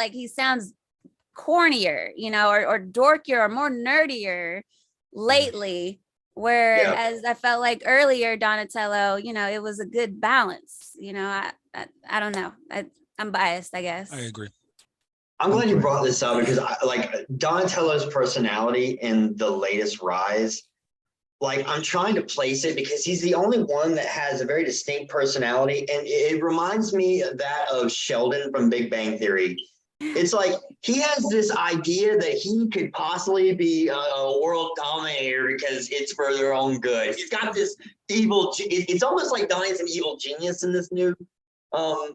cornier, or dorkier or more nerdier lately. Whereas I felt like earlier Donatello, it was a good balance. I don't know. I'm biased, I guess. I agree. I'm glad you brought this up because Donatello's personality in the latest Rise. I'm trying to place it because he's the only one that has a very distinct personality. And it reminds me of Sheldon from Big Bang Theory. It's like he has this idea that he could possibly be a world dominator because it's for their own good. He's got this evil, it's almost like Donnie's an evil genius in this new, a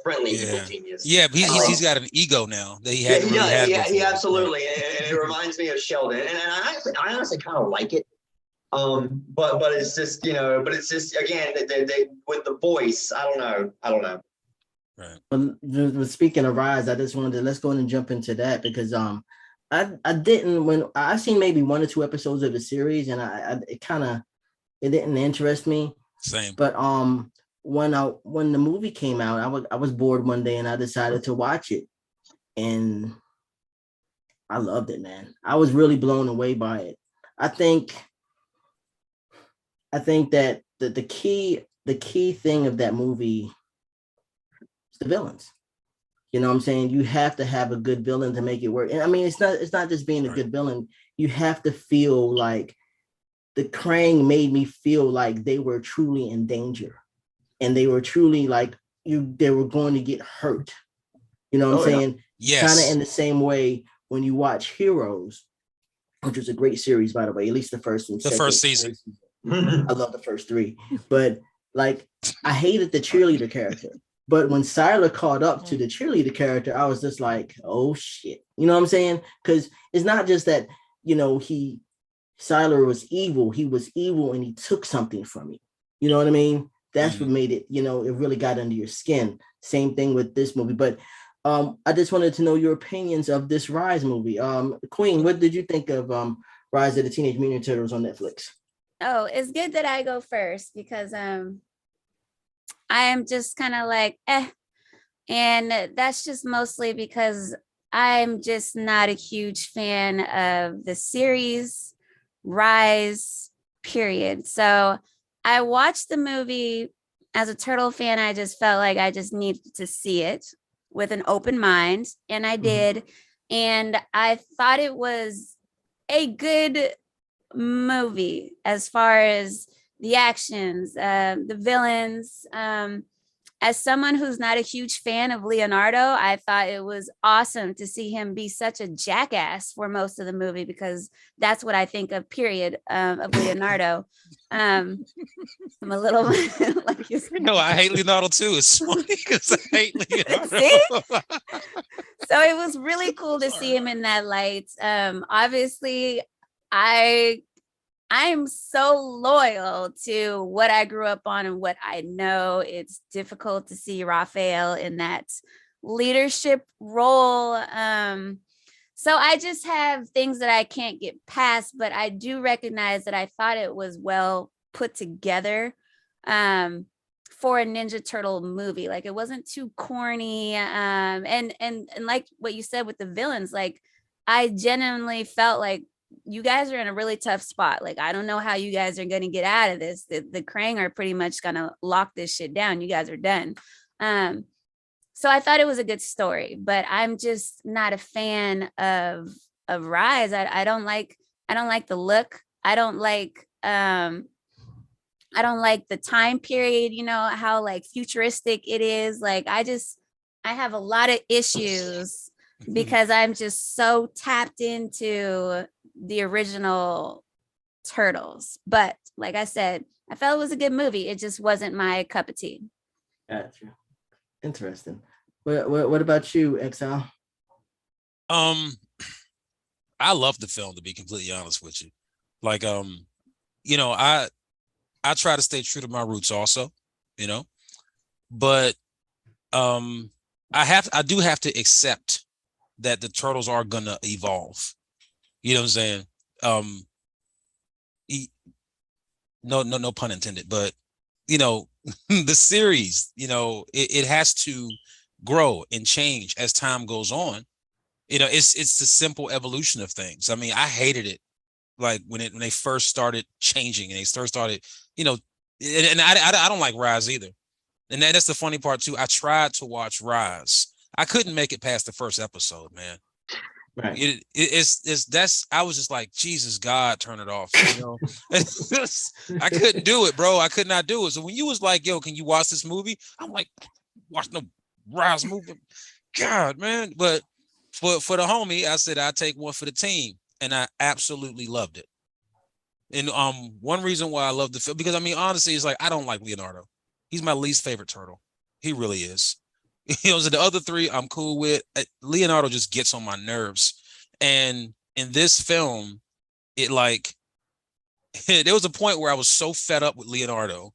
friendly evil genius. Yeah, but he's got an ego now that he hadn't really had before. Yeah, absolutely. And it reminds me of Sheldon. And I honestly kind of like it. But it's just, again, they with the voice, I don't know. Right. But speaking of Rise, I just wanted to let's go ahead and jump into that because I didn't when I seen maybe 1 or 2 episodes of the series and I it didn't interest me. Same. But when the movie came out, I was bored one day and I decided to watch it, and I loved it, man. I was really blown away by it. I think I think that the key thing of that movie is the villains. You know what I'm saying? You have to have a good villain to make it work. And I mean, it's not just being a Right. good villain. You have to feel like the Krang made me feel like they were truly in danger and they were truly like they were going to get hurt. You know what I'm saying? Kind of Yes. in the same way when you watch Heroes, which was a great series, by the way, at least the first and The second. first season. I love the first 3, but like I hated the cheerleader character. But when Siler caught up to the cheerleader character, I was just like, oh shit. You know what I'm saying? Because it's not just that, Siler was evil. He was evil and he took something from you. You know what I mean? That's what made it, it really got under your skin. Same thing with this movie. But I just wanted to know your opinions of this Rise movie. Queen, what did you think of Rise of the Teenage Mutant Turtles on Netflix? Oh, it's good that I go first because I am just kind of like, and that's just mostly because I'm just not a huge fan of the series Rise, period. So I watched the movie as a turtle fan. I just felt like I just needed to see it with an open mind, and I did. And I thought it was a good movie as far as the actions, the villains. As someone who's not a huge fan of Leonardo, I thought it was awesome to see him be such a jackass for most of the movie because that's what I think of, period, of Leonardo. I'm a little like No, I hate Leonardo too. It's funny because I hate Leonardo. See? So it was really cool to see him in that light. Obviously, I'm so loyal to what I grew up on and what I know. It's difficult to see Raphael in that leadership role. So I just have things that I can't get past, but I do recognize that I thought it was well put together for a Ninja Turtle movie. Like it wasn't too corny. And like what you said with the villains, like I genuinely felt like you guys are in a really tough spot. Like, I don't know how you guys are going to get out of this. The Krang are pretty much going to lock this shit down. You guys are done. So I thought it was a good story, but I'm just not a fan of Rise. I don't like the look. I don't like the time period, how like futuristic it is. Like I have a lot of issues because I'm just so tapped into the original Turtles. But like I said, I felt it was a good movie. It just wasn't my cup of tea. Gotcha. Interesting. What about you, Exile? I love the film, to be completely honest with you. Like, I try to stay true to my roots also, but I do have to accept that the turtles are gonna evolve. You know what I'm saying? No pun intended, but the series, it has to grow and change as time goes on. It's the simple evolution of things. I mean, I hated it like when they first started changing and they started, and I don't like Rise either. And that's the funny part too. I tried to watch Rise. I couldn't make it past the first episode, man. Right. I was just like, Jesus God, turn it off. I couldn't do it, bro. I could not do it. So when you was like, yo, can you watch this movie? I'm like, watch no Rise movie. God, man. But for the homie, I said I'd take one for the team. And I absolutely loved it. And one reason why I love the film, because I mean, honestly, it's like I don't like Leonardo. He's my least favorite turtle. He really is. So the other 3 I'm cool with. Leonardo just gets on my nerves. And in this film, it like there was a point where I was so fed up with Leonardo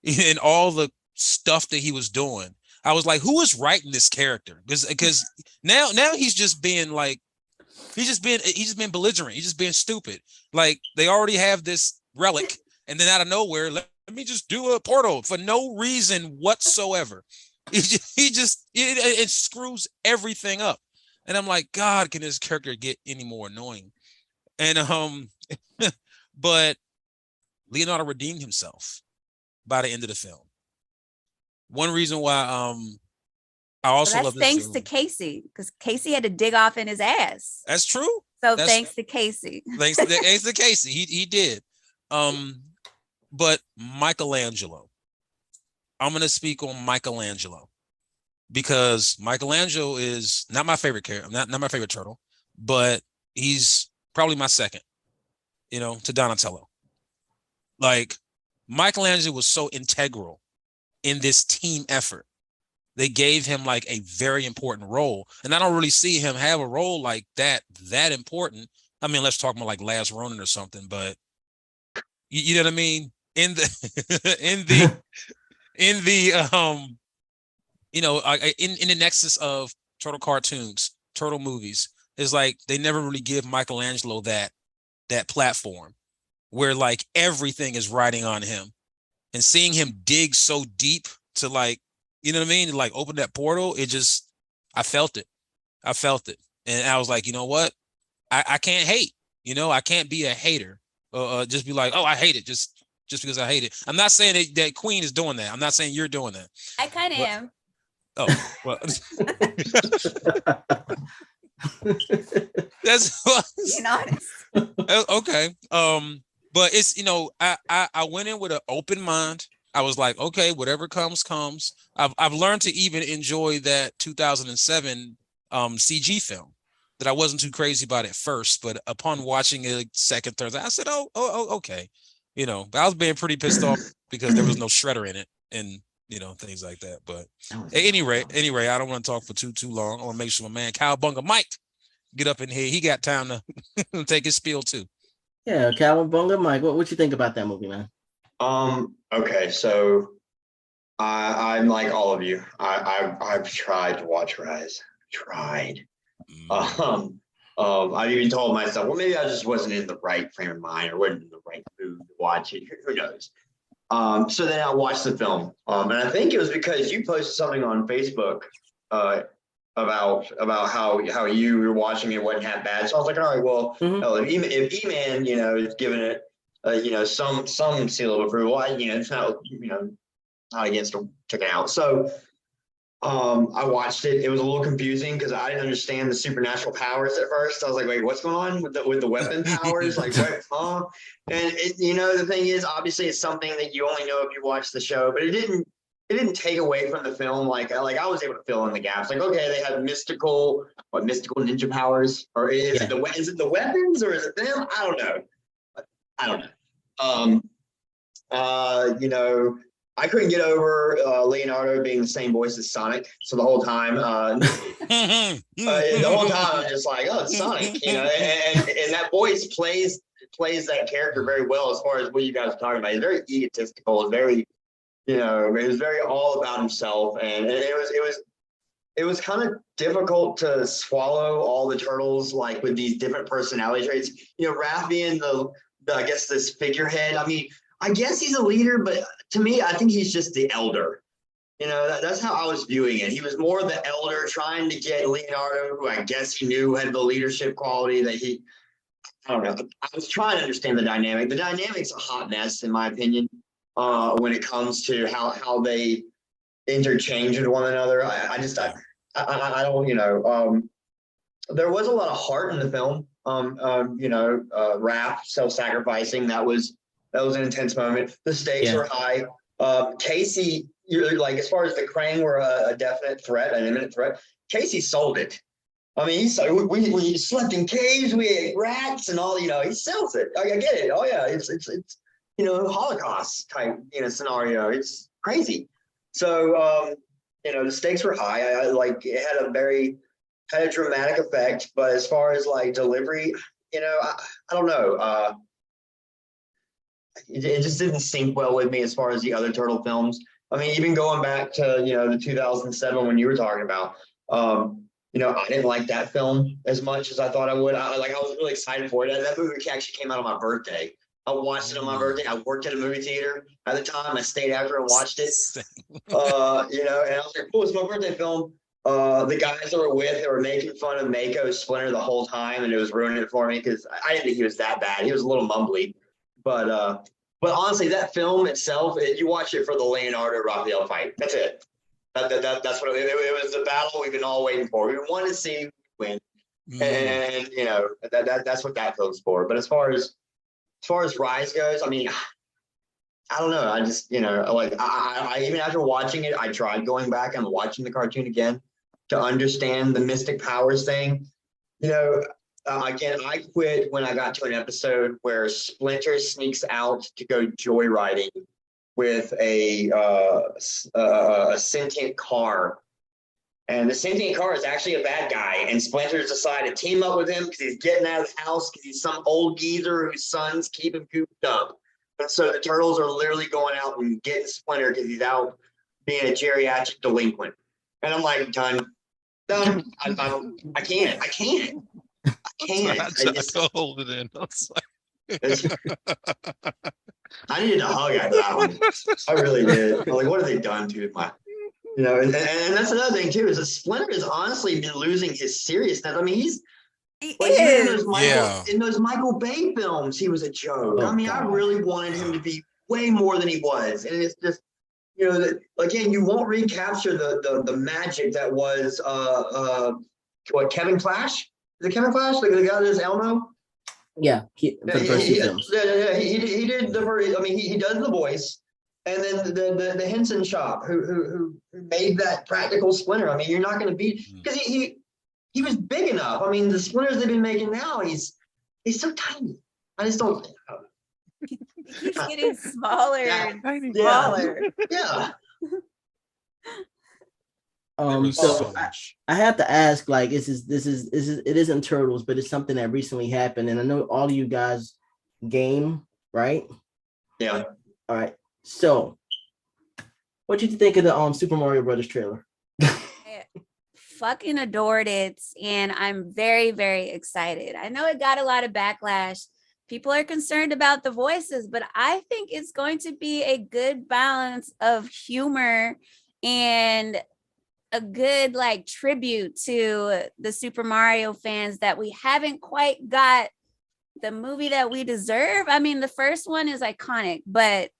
and all the stuff that he was doing. I was like, who is writing this character? Because now he's just being like, he's just being belligerent. He's just being stupid. Like they already have this relic, and then out of nowhere, let me just do a portal for no reason whatsoever. It screws everything up. And I'm like, God, can this character get any more annoying? And but Leonardo redeemed himself by the end of the film. One reason why I also that's love this thanks film. to Casey, because Casey had to dig off in his ass. That's true. So thanks to Casey. Thanks to Casey. He did. But Michelangelo. I'm gonna speak on Michelangelo because Michelangelo is not my favorite character, not my favorite turtle, but he's probably my second, to Donatello. Like Michelangelo was so integral in this team effort. They gave him like a very important role. And I don't really see him have a role like that important. I mean, let's talk about like Last Ronin or something, but you know what I mean? In the in the in the nexus of turtle cartoons, turtle movies, is like they never really give Michelangelo that platform where like everything is riding on him, and seeing him dig so deep to like, you know what I mean? Like open that portal. I felt it. And I was like, you know what? I can't hate, I can't be a hater. Just be like, oh, I hate it. Just because I hate it. I'm not saying that Queen is doing that. I'm not saying you're doing that. I kind of am. Oh, well. That's being honest. Okay. But it's, I went in with an open mind. I was like, okay, whatever comes. I've learned to even enjoy that 2007 CG film that I wasn't too crazy about at first, but upon watching it second, third, I said, oh, okay. But I was being pretty pissed off because there was no shredder in it and, things like that. But anyway, I don't want to talk for too long. I want to make sure my man Cowabunga Mike get up in here. He got time to take his spiel too. Yeah, Cowabunga Mike, what you think about that movie, man? Okay, so I'm like all of you. I've tried to watch Rise. Tried. I've even told myself, well, maybe I just wasn't in the right frame of mind or wasn't in the right mood to watch it. Who knows? So then I watched the film, and I think it was because you posted something on Facebook about how you were watching it wasn't that bad. So I was like, all right, well, if E-Man, is giving it, some seal of approval, it's not, not against to check it out. So I watched it. It was a little confusing because I didn't understand the supernatural powers at first. I was like, wait, what's going on with the weapon powers? Like, what? Huh? And the thing is, obviously, it's something that you only know if you watch the show, but it didn't take away from the film. Like I was able to fill in the gaps. Like, okay, they have mystical ninja powers, or is it the weapons, or is it them? I don't know. I couldn't get over Leonardo being the same voice as Sonic. So the whole time, I'm just like, oh, it's Sonic, and that voice plays that character very well as far as what you guys are talking about. He's very egotistical. It's very, it was very all about himself, and it was kind of difficult to swallow all the turtles like with these different personality traits. Raph being the I guess this figurehead. I mean, I guess he's a leader, but to me, I think he's just the elder. That's how I was viewing it. He was more the elder trying to get Leonardo, who I guess he knew had the leadership quality that I don't know. I was trying to understand the dynamic. The dynamic's a hot mess, in my opinion, when it comes to how they interchange with one another. I don't, there was a lot of heart in the film. Raph self-sacrificing, that was an intense moment. The stakes were high. Casey, you're like, as far as the Krang were a definite threat, an imminent threat, Casey sold it. I mean, we slept in caves, we ate rats and all, he sells it. I get it. Oh yeah, it's Holocaust type, scenario. It's crazy. So, the stakes were high. It had a dramatic effect, but as far as like delivery, I don't know. It just didn't sync well with me as far as the other turtle films. I mean, even going back to, the 2007 when you were talking about, I didn't like that film as much as I thought I would. I was really excited for it. That movie actually came out on my birthday. I watched it on my birthday. I worked at a movie theater at the time. I stayed after and watched it. And I was like, cool, it's my birthday film. The guys that were with, they were making fun of Mako's Splinter the whole time, and it was ruining it for me because I didn't think he was that bad. He was a little mumbly, but honestly, that film itself, you watch it for the Leonardo Raphael fight. That's it. That's what it was. The battle we've been all waiting for. We wanted to see win, and that's what that film's for. But as far as Rise goes, I mean, I don't know. I just I even after watching it, I tried going back and watching the cartoon again to understand the Mystic Powers thing. Again, I quit when I got to an episode where Splinter sneaks out to go joyriding with a sentient car. And the sentient car is actually a bad guy. And Splinter's decided to team up with him because he's getting out of the house because he's some old geezer whose sons keep him cooped up. And so the Turtles are literally going out and getting Splinter because he's out being a geriatric delinquent. And I'm like, done. I can't. I just hold it in. I needed a hug after that one. I really did. I'm like, what have they done to my, and that's another thing too, is that Splinter has honestly been losing his seriousness. I mean, he's like, in those Michael Bay films, he was a joke. I mean, God. I really wanted him to be way more than he was. And it's just, again, you won't recapture the magic that was Kevin Clash? Is it Kevin Clash? The guy that is Elmo? Yeah, he did the first. I mean, he does the voice, and then the Henson shop who made that practical Splinter. I mean, you're not going to beat because he was big enough. I mean, the Splinters they've been making now, he's so tiny. I just don't. He keeps getting smaller and smaller. Yeah. So I have to ask, like, this is it isn't Turtles, but it's something that recently happened, and I know all of you guys game, right? Yeah. All right. So, what did you think of the Super Mario Brothers trailer? I fucking adored it, and I'm very, very excited. I know it got a lot of backlash. People are concerned about the voices, but I think it's going to be a good balance of humor and a good tribute to the Super Mario fans that we haven't quite got the movie that we deserve. I mean, the first one is iconic, but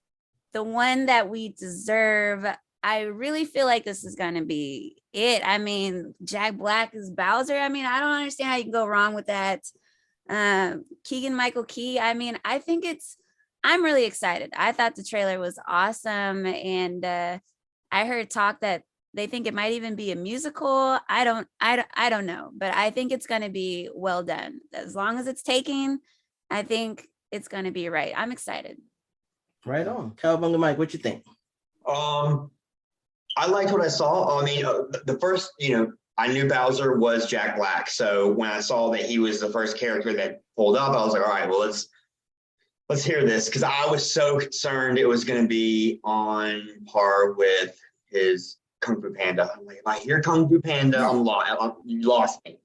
the one that we deserve, I really feel like this is going to be it. I mean, Jack Black is Bowser. I mean, I don't understand how you can go wrong with that. Keegan-Michael Key. I mean, I'm really excited. I thought the trailer was awesome. And I heard talk that they think it might even be a musical. I don't know, but I think it's going to be well done. As long as it's taking, I think it's going to be right. I'm excited. Right on. Cowabunga Mike, what you think? I liked what I saw. I mean, the first, I knew Bowser was Jack Black. So when I saw that he was the first character that pulled up, I was like, all right, well, let's hear this. Cause I was so concerned it was going to be on par with his Kung Fu Panda. I'm like, if I hear Kung Fu Panda, you lost me.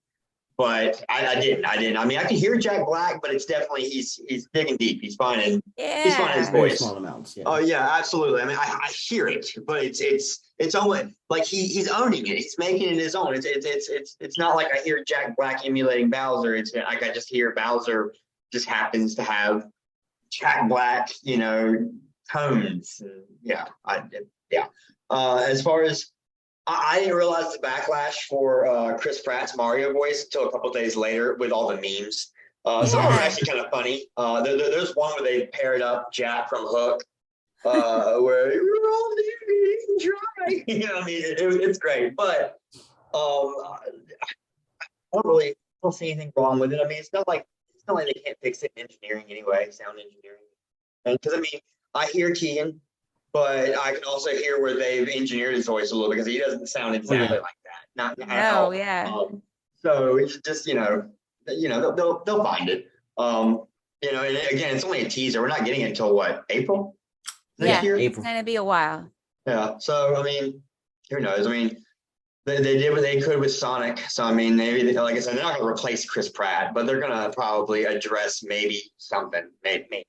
But I didn't. I mean, I can hear Jack Black, but it's definitely he's digging deep. He's finding his voice. Small amounts. Yeah. Oh yeah, absolutely. I mean, I hear it, but it's only like he's owning it. He's making it his own. It's not like I hear Jack Black emulating Bowser. It's like I just hear Bowser just happens to have Jack Black, tones. As far as I didn't realize the backlash for Chris Pratt's Mario voice until a couple days later with all the memes. Some of them are actually kind of funny. There's one where they paired up Jack from Hook, where you're all dry. I mean, it's great, but I don't see anything wrong with it. I mean, it's not like they can't fix it in engineering anyway, sound engineering. Because I mean, I hear Keegan. But I can also hear where they've engineered his voice a little because he doesn't sound exactly like that. Not at all. Yeah. So it's just they'll find it. And again, it's only a teaser. We're not getting it until what, April? April. It's gonna be a while. Yeah. So I mean, who knows? I mean, they did what they could with Sonic. So I mean, maybe like I said, they're not going to replace Chris Pratt, but they're going to probably address maybe something, maybe.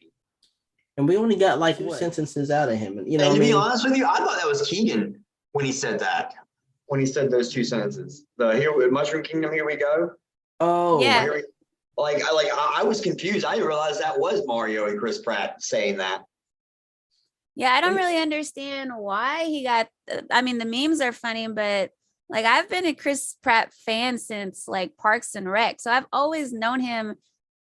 And we only got like 2 sentences out of him. You know, and to be honest with you, I thought that was Keegan when he said that. When he said those 2 sentences, the here Mushroom Kingdom, here we go. Oh, Yeah. I was confused. I didn't realize that was Mario and Chris Pratt saying that. Yeah, I don't really understand why he got. I mean, the memes are funny, but like I've been a Chris Pratt fan since like Parks and Rec, so I've always known him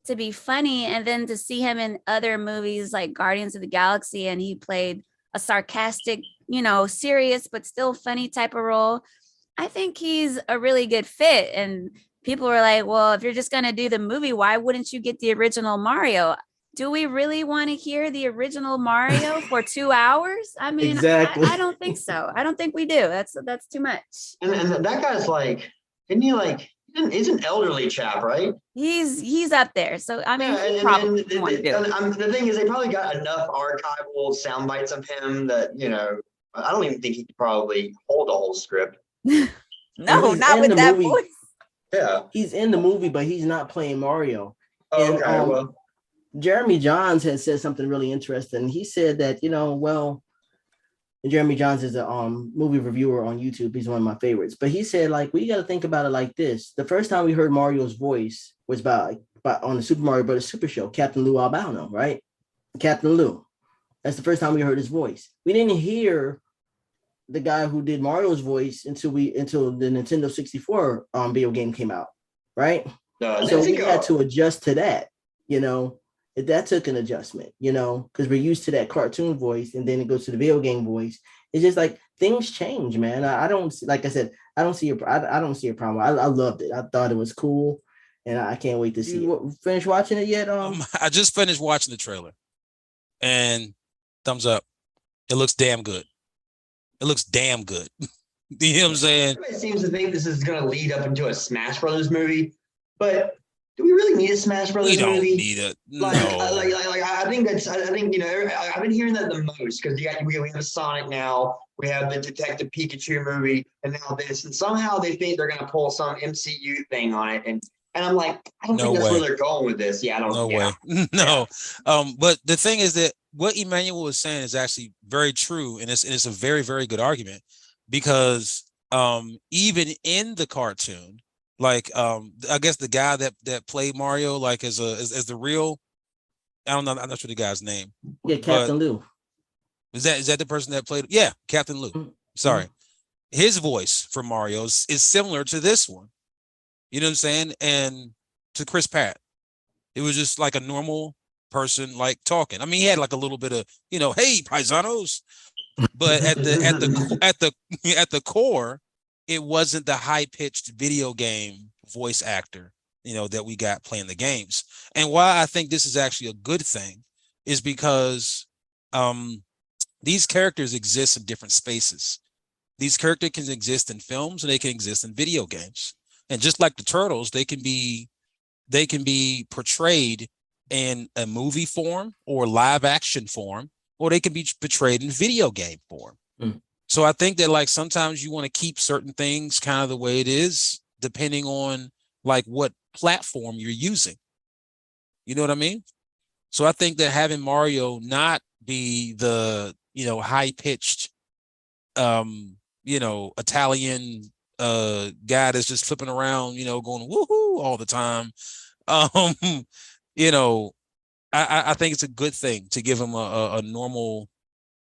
to be funny, and then to see him in other movies like Guardians of the Galaxy, and he played a sarcastic, serious but still funny type of role. I think he's a really good fit. And people were like, well, if you're just going to do the movie, why wouldn't you get the original Mario? Do we really want to hear the original Mario for 2 hours? I mean, exactly. I don't think so. I don't think we do. That's too much. And that guy's like, he's an elderly chap, right? He's up there. So I mean, the thing is, they probably got enough archival sound bites of him that I don't even think he could probably hold a whole script. No, not with that voice. Yeah, he's in the movie, but he's not playing Mario. Oh, and, okay, well, Jeremy Johns had said something really interesting. He said that Jeremy Johns is a movie reviewer on YouTube. He's one of my favorites. But he said, like, we got to think about it like this. The first time we heard Mario's voice was by on the Super Mario Brothers Super Show, Captain Lou Albano, right? Captain Lou. That's the first time we heard his voice. We didn't hear the guy who did Mario's voice until the Nintendo 64 video game came out, right? So we had to adjust to that, that took an adjustment, because we're used to that cartoon voice, and then it goes to the video game voice. It's just like things change, man. I don't, like I said, I don't see a problem. I loved it. I thought it was cool, and I can't wait to see it. Finish watching it yet? I just finished watching the trailer, and thumbs up. It looks damn good. It looks damn good. You know what I'm saying? Everybody seems to think this is going to lead up into a Smash Brothers movie, but do we really need a Smash Brothers movie? We don't need it. No. I think I've been hearing that the most, because we have Sonic now, we have the Detective Pikachu movie, and now this, and somehow they think they're going to pull some MCU thing on it, and I'm like, I don't think that's where they're going with this. Yeah, I don't. No way. No. But the thing is that what Emmanuel was saying is actually very true, and it's a very, very good argument, because even in the cartoon, like I guess the guy that played Mario, like as the real, I don't know, I'm not sure the guy's name. Yeah, Captain Lou. Is that the person that played? Yeah, Captain Lou. Mm-hmm. Sorry. His voice for Mario is similar to this one. You know what I'm saying? And to Chris Pratt. It was just like a normal person like talking. I mean, he had like a little bit of, hey, paisanos. But at the core, it wasn't the high-pitched video game voice actor, that we got playing the games. And why I think this is actually a good thing is because these characters exist in different spaces. These characters can exist in films, and they can exist in video games. And just like the Turtles, they can be portrayed in a movie form or live action form, or they can be portrayed in video game form. Mm. So I think that like sometimes you want to keep certain things kind of the way it is, depending on like what platform you're using. You know what I mean? So I think that having Mario not be the, high-pitched, Italian guy that's just flipping around, going woohoo all the time. I think it's a good thing to give him a normal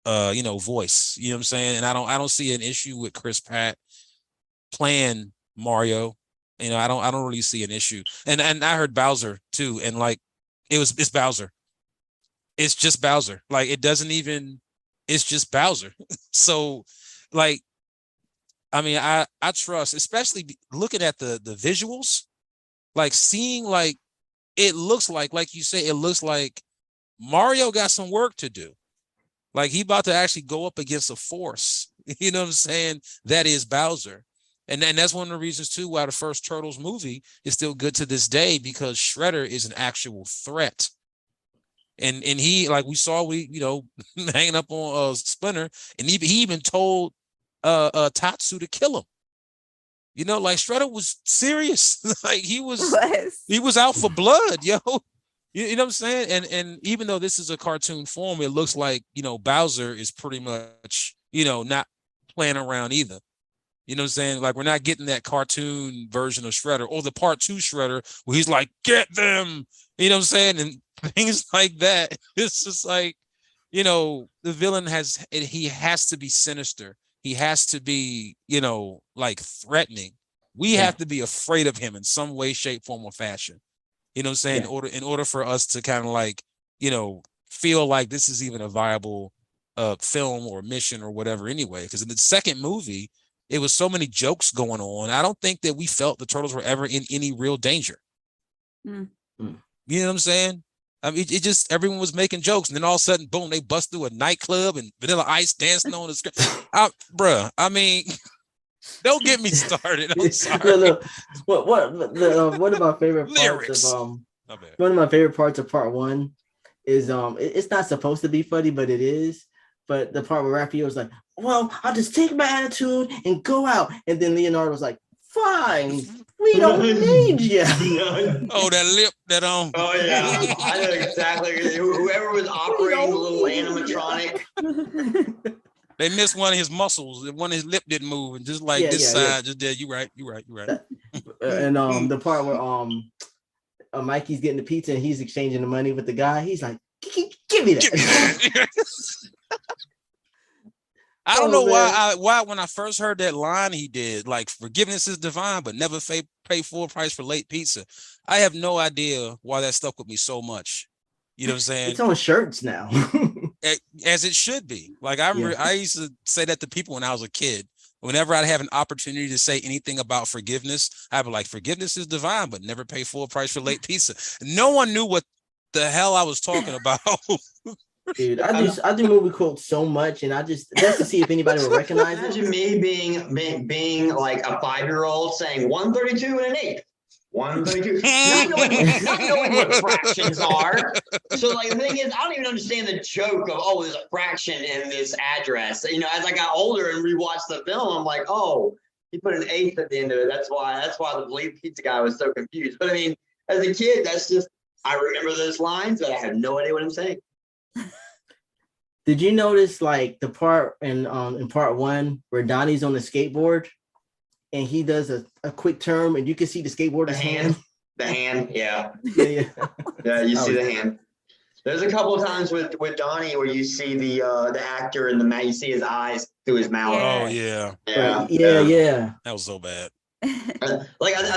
voice. You know what I'm saying? And I don't see an issue with Chris Pratt playing Mario. I don't really see an issue. And I heard Bowser too, and like it's Bowser. It's just Bowser. Like it's just Bowser. So like, I mean, I trust, especially looking at the visuals, like seeing like it looks like you say, it looks like Mario got some work to do. Like he about to actually go up against a force, you know what I'm saying? That is Bowser. And that's one of the reasons too why the first Turtles movie is still good to this day, because Shredder is an actual threat. And he, like we saw, hanging up on Splinter, and he even told Tatsu to kill him. Like Shredder was serious. Like he was out for blood, yo. You know what I'm saying? And even though this is a cartoon form, it looks like, Bowser is pretty much, not playing around either. You know what I'm saying? Like, we're not getting that cartoon version of Shredder or the part 2 Shredder where he's like, get them, you know what I'm saying? And things like that. It's just like, the villain he has to be sinister. He has to be, like threatening. We have to be afraid of him in some way, shape, form, or fashion. You know what I'm saying? In order for us to kind of like, feel like this is even a viable film or mission or whatever anyway. Because in the second movie, it was so many jokes going on. I don't think that we felt the Turtles were ever in any real danger. Mm. You know what I'm saying? I mean, it just, everyone was making jokes, and then all of a sudden, boom, they bust through a nightclub and Vanilla Ice dancing on the screen. Bruh, I mean, don't get me started. I'm sorry. Look, one of my favorite Lyrics. parts of one of my favorite parts of part 1 is it's not supposed to be funny, but it is. But the part where Raphael's like, well, I'll just take my attitude and go out. And then Leonardo's like, fine, we don't need you. Oh, that lip that on. Oh, yeah. I know exactly. Whoever was operating the little animatronic. They missed one of his muscles. One of his lip didn't move. And just like this side, just there. You right. And the part where Mikey's getting the pizza and he's exchanging the money with the guy, he's like, give me that. I don't know why when I first heard that line he did, like, forgiveness is divine, but never pay full price for late pizza. I have no idea why that stuck with me so much. You know what I'm saying? It's on shirts now. As it should be. Like, I used to say that to people when I was a kid. Whenever I'd have an opportunity to say anything about forgiveness, I'd be like, forgiveness is divine, but never pay full price for late pizza. No one knew what the hell I was talking about. Dude, I do movie quotes so much, and just to see if anybody will recognize it. Imagine me being like a 5-year-old saying 132 and an 8. 132. not knowing what fractions are. So, like, the thing is, I don't even understand the joke of, there's a fraction in this address. As I got older and rewatched the film, I'm like, he put an 8 at the end of it. That's why the late pizza guy was so confused. But I mean, as a kid, that's just, I remember those lines, but I have no idea what I'm saying. Did you notice, like, the part in part 1 where Donnie's on the skateboard and he does a quick turn and you can see the skateboarder's hand? The hand, yeah. Yeah. Yeah, you see the hand. There's a couple of times with Donnie where you see the actor in the mat, you see his eyes through his mouth. Oh yeah. Yeah. That was so bad. I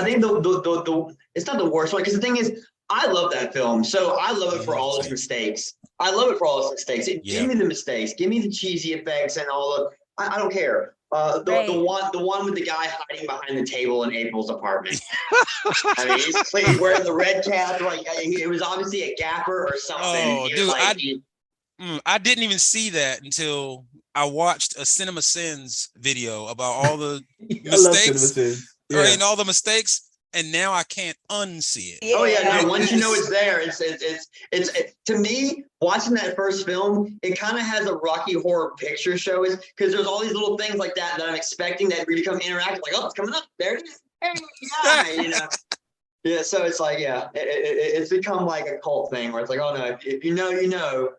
think the it's not the worst one, because the thing is, I love that film, so I love it for all its mistakes. Give me the mistakes, give me the cheesy effects and all the. I don't care. The one with the guy hiding behind the table in April's apartment. I mean, he's wearing the red cap. Like, it was obviously a gaffer or something. Oh, dude, I didn't even see that until I watched a Cinema Sins video about all the mistakes and all the mistakes. And now I can't unsee it. Yeah. Oh yeah, no, once you know it's there, it's to me, watching that first film, it kind of has a Rocky Horror Picture Show, is because there's all these little things like that I'm expecting that we become interactive. Like, it's coming up, there it is. Hey, Yeah, so it's like, it's become like a cult thing where it's like, oh no, if you know, you know.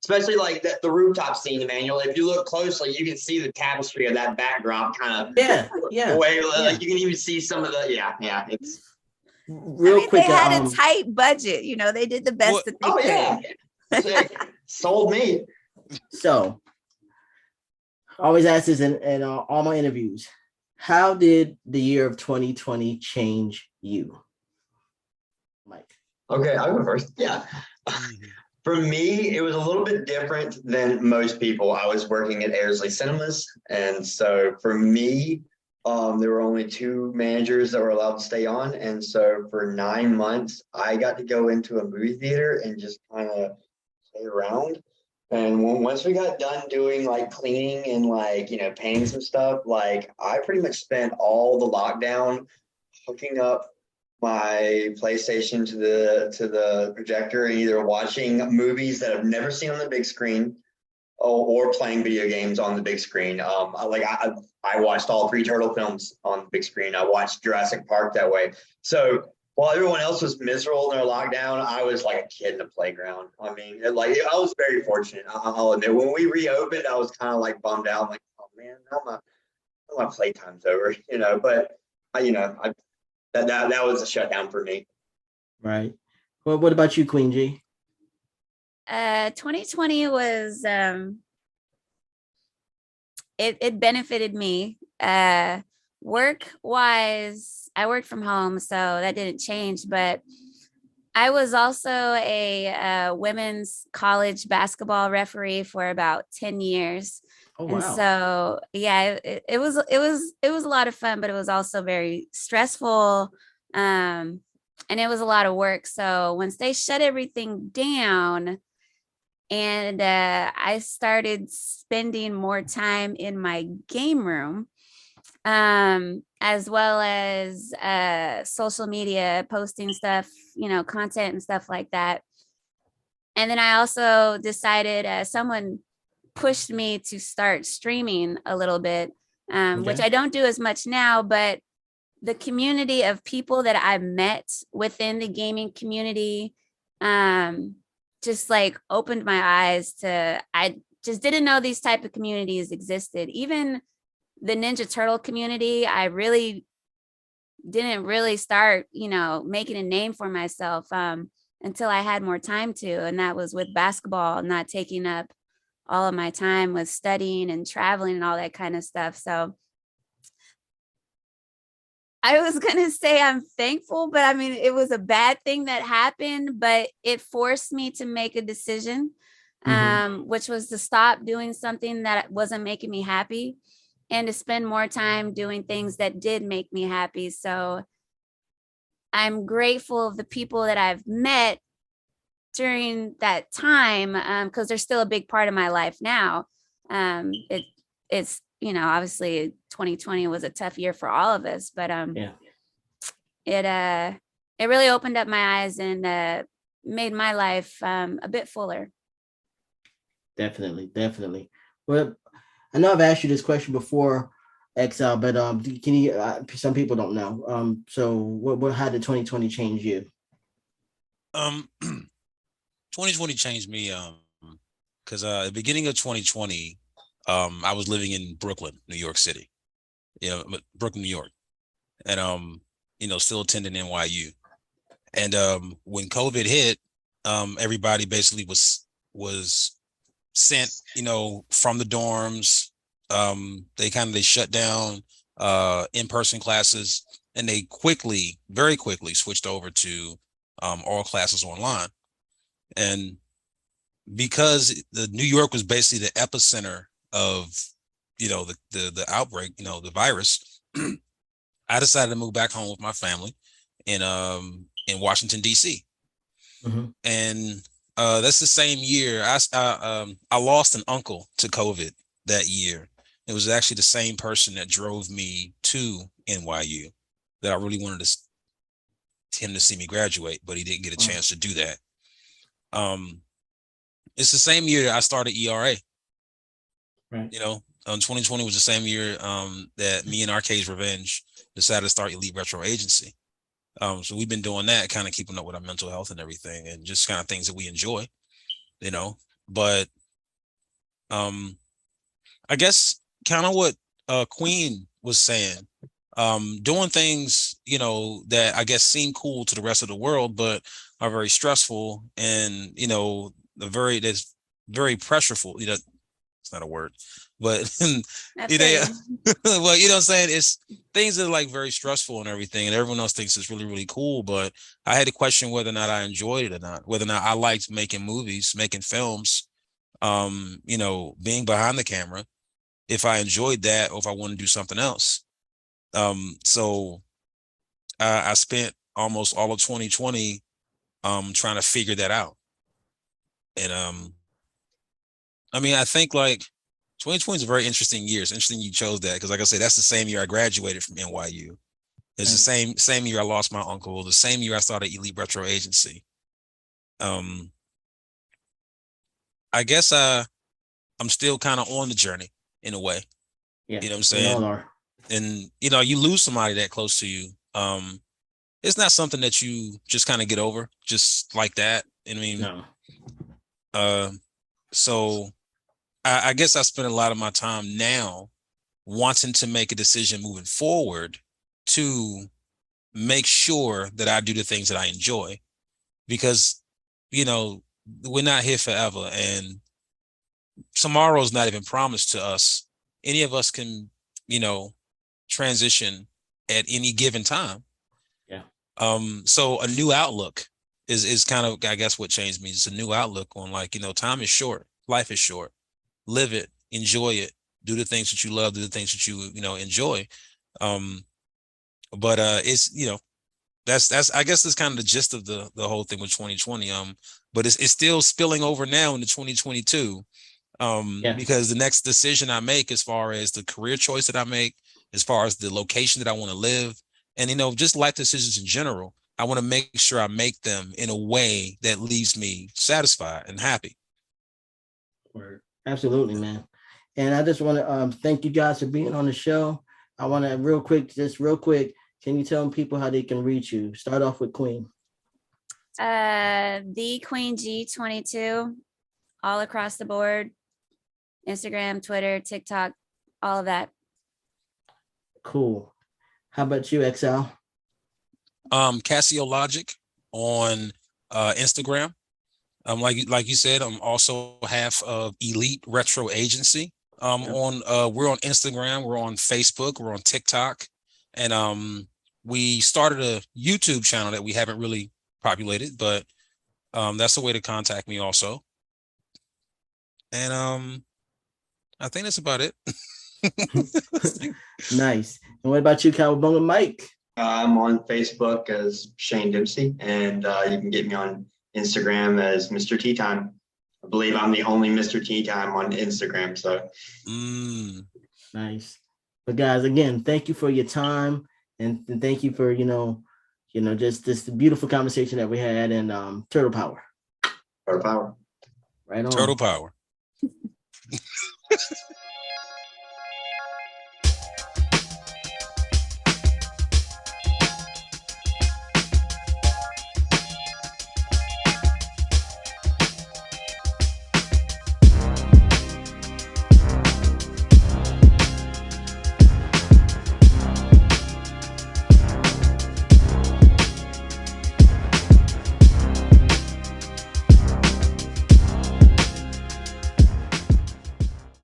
Especially like the rooftop scene, Emmanuel. If you look closely, you can see the tapestry of that backdrop kind of. Yeah. Way, like, you can even see some of the. Yeah. It's real quick. They had a tight budget. They did the best that they could. Yeah. Sold me. So, I always ask this in all my interviews. How did the year of 2020 change you, Mike? Okay, I'll go first. Yeah. For me, it was a little bit different than most people. I was working at Airsley Cinemas, and so for me, there were only 2 managers that were allowed to stay on, and so for 9 months, I got to go into a movie theater and just kind of stay around. And once we got done doing like cleaning and like, painting some stuff, like I pretty much spent all the lockdown hooking up my PlayStation to the projector and either watching movies that I've never seen on the big screen or playing video games on the big screen. I watched all three Turtle films on the big screen. I watched Jurassic Park that way. So while everyone else was miserable in their lockdown, I was like a kid in the playground. I mean, I was very fortunate. I'll admit, when we reopened, I was kind of like bummed out. I'm like, oh man, now my playtime's over, But that was a shutdown for me. Right. Well, what about you, Queen G? 2020 was it benefited me. Work wise, I worked from home, so that didn't change, but I was also a women's college basketball referee for about 10 years. Oh, And wow. so, yeah, it was a lot of fun, but it was also very stressful. And it was a lot of work. So once they shut everything down and I started spending more time in my game room, as well as social media, posting stuff, content and stuff like that. And then I also decided someone pushed me to start streaming a little bit, which I don't do as much now, but the community of people that I met within the gaming community just like opened my eyes to, I just didn't know these type of communities existed. Even the Ninja Turtle community, I really didn't really start, making a name for myself until I had more time to. And that was with basketball, not taking up all of my time with studying and traveling and all that kind of stuff. So I was going to say I'm thankful, but I mean, it was a bad thing that happened, but it forced me to make a decision, which was to stop doing something that wasn't making me happy and to spend more time doing things that did make me happy. So I'm grateful of the people that I've met during that time, because they're still a big part of my life now. It's obviously 2020 was a tough year for all of us, but it really opened up my eyes and made my life a bit fuller. Definitely. Well, I know I've asked you this question before, Exile, but can you? Some people don't know. So how did 2020 change you? 2020 changed me because at the beginning of 2020, I was living in Brooklyn, New York City, Brooklyn, New York, and still attending NYU. And when COVID hit, everybody basically was sent, from the dorms. They shut down in-person classes, and they very quickly switched over to all classes online. And because the New York was basically the epicenter of, the outbreak, the virus, I decided to move back home with my family in Washington, D.C. Mm-hmm. And that's the same year I lost an uncle to COVID that year. It was actually the same person that drove me to NYU that I really wanted him to see me graduate, but he didn't get a chance to do that. It's the same year I started ERA. Right. 2020 was the same year that me and Arcade's Revenge decided to start Elite Retro Agency. So we've been doing that, kind of keeping up with our mental health and everything, and just kind of things that we enjoy, But I guess kind of what Queen was saying, doing things, that I guess seem cool to the rest of the world, but are very stressful and, that's very pressureful. It's not a word, but well, you know what I'm saying? It's things that are like very stressful and everything, and everyone else thinks it's really, really cool. But I had to question whether or not I enjoyed it or not, whether or not I liked making movies, making films, being behind the camera, if I enjoyed that or if I want to do something else. So I spent almost all of 2020 trying to figure that out. And I think like 2020 is a very interesting year. It's interesting you chose that because, like I said, that's the same year I graduated from NYU. It's the same year I lost my uncle. The same year I started Elite Retro Agency. I guess I'm still kind of on the journey in a way. Yeah, you know what I'm we all saying. are. And you lose somebody that close to you. It's not something that you just kind of get over just like that. I mean, No. So I guess I spend a lot of my time now wanting to make a decision moving forward to make sure that I do the things that I enjoy, because, we're not here forever, and tomorrow's not even promised to us. Any of us can, transition at any given time. Yeah. So a new outlook is kind of, I guess, what changed me. It's a new outlook on, like, time is short, life is short, live it, enjoy it, do the things that you love, do the things that you enjoy. But it's, that's I guess that's kind of the gist of the whole thing with 2020. But it's still spilling over now into 2022. Because the next decision I make, as far as the career choice that I make, as far as the location that I want to live, and just life decisions in general, I want to make sure I make them in a way that leaves me satisfied and happy. Absolutely, man. And I just want to thank you guys for being on the show. I want to real quick, can you tell people how they can reach you? Start off with Queen. The Queen G22, all across the board. Instagram, Twitter, TikTok, all of that. Cool. How about you, Exile? Casio Logic on Instagram. Like you said, I'm also half of Elite Retro Agency. We're on Instagram, we're on Facebook, we're on TikTok, and we started a YouTube channel that we haven't really populated, but that's a way to contact me also. And I think that's about it. Nice. And what about you, Cowabunga Mike? I'm on Facebook as Shane Dempsey, and you can get me on Instagram as Mr. Tea Time. I believe I'm the only Mr. Tea Time on Instagram. So nice. But guys, again, thank you for your time, and thank you for just this beautiful conversation that we had. And Turtle Power. Turtle Power. Right on. Turtle Power.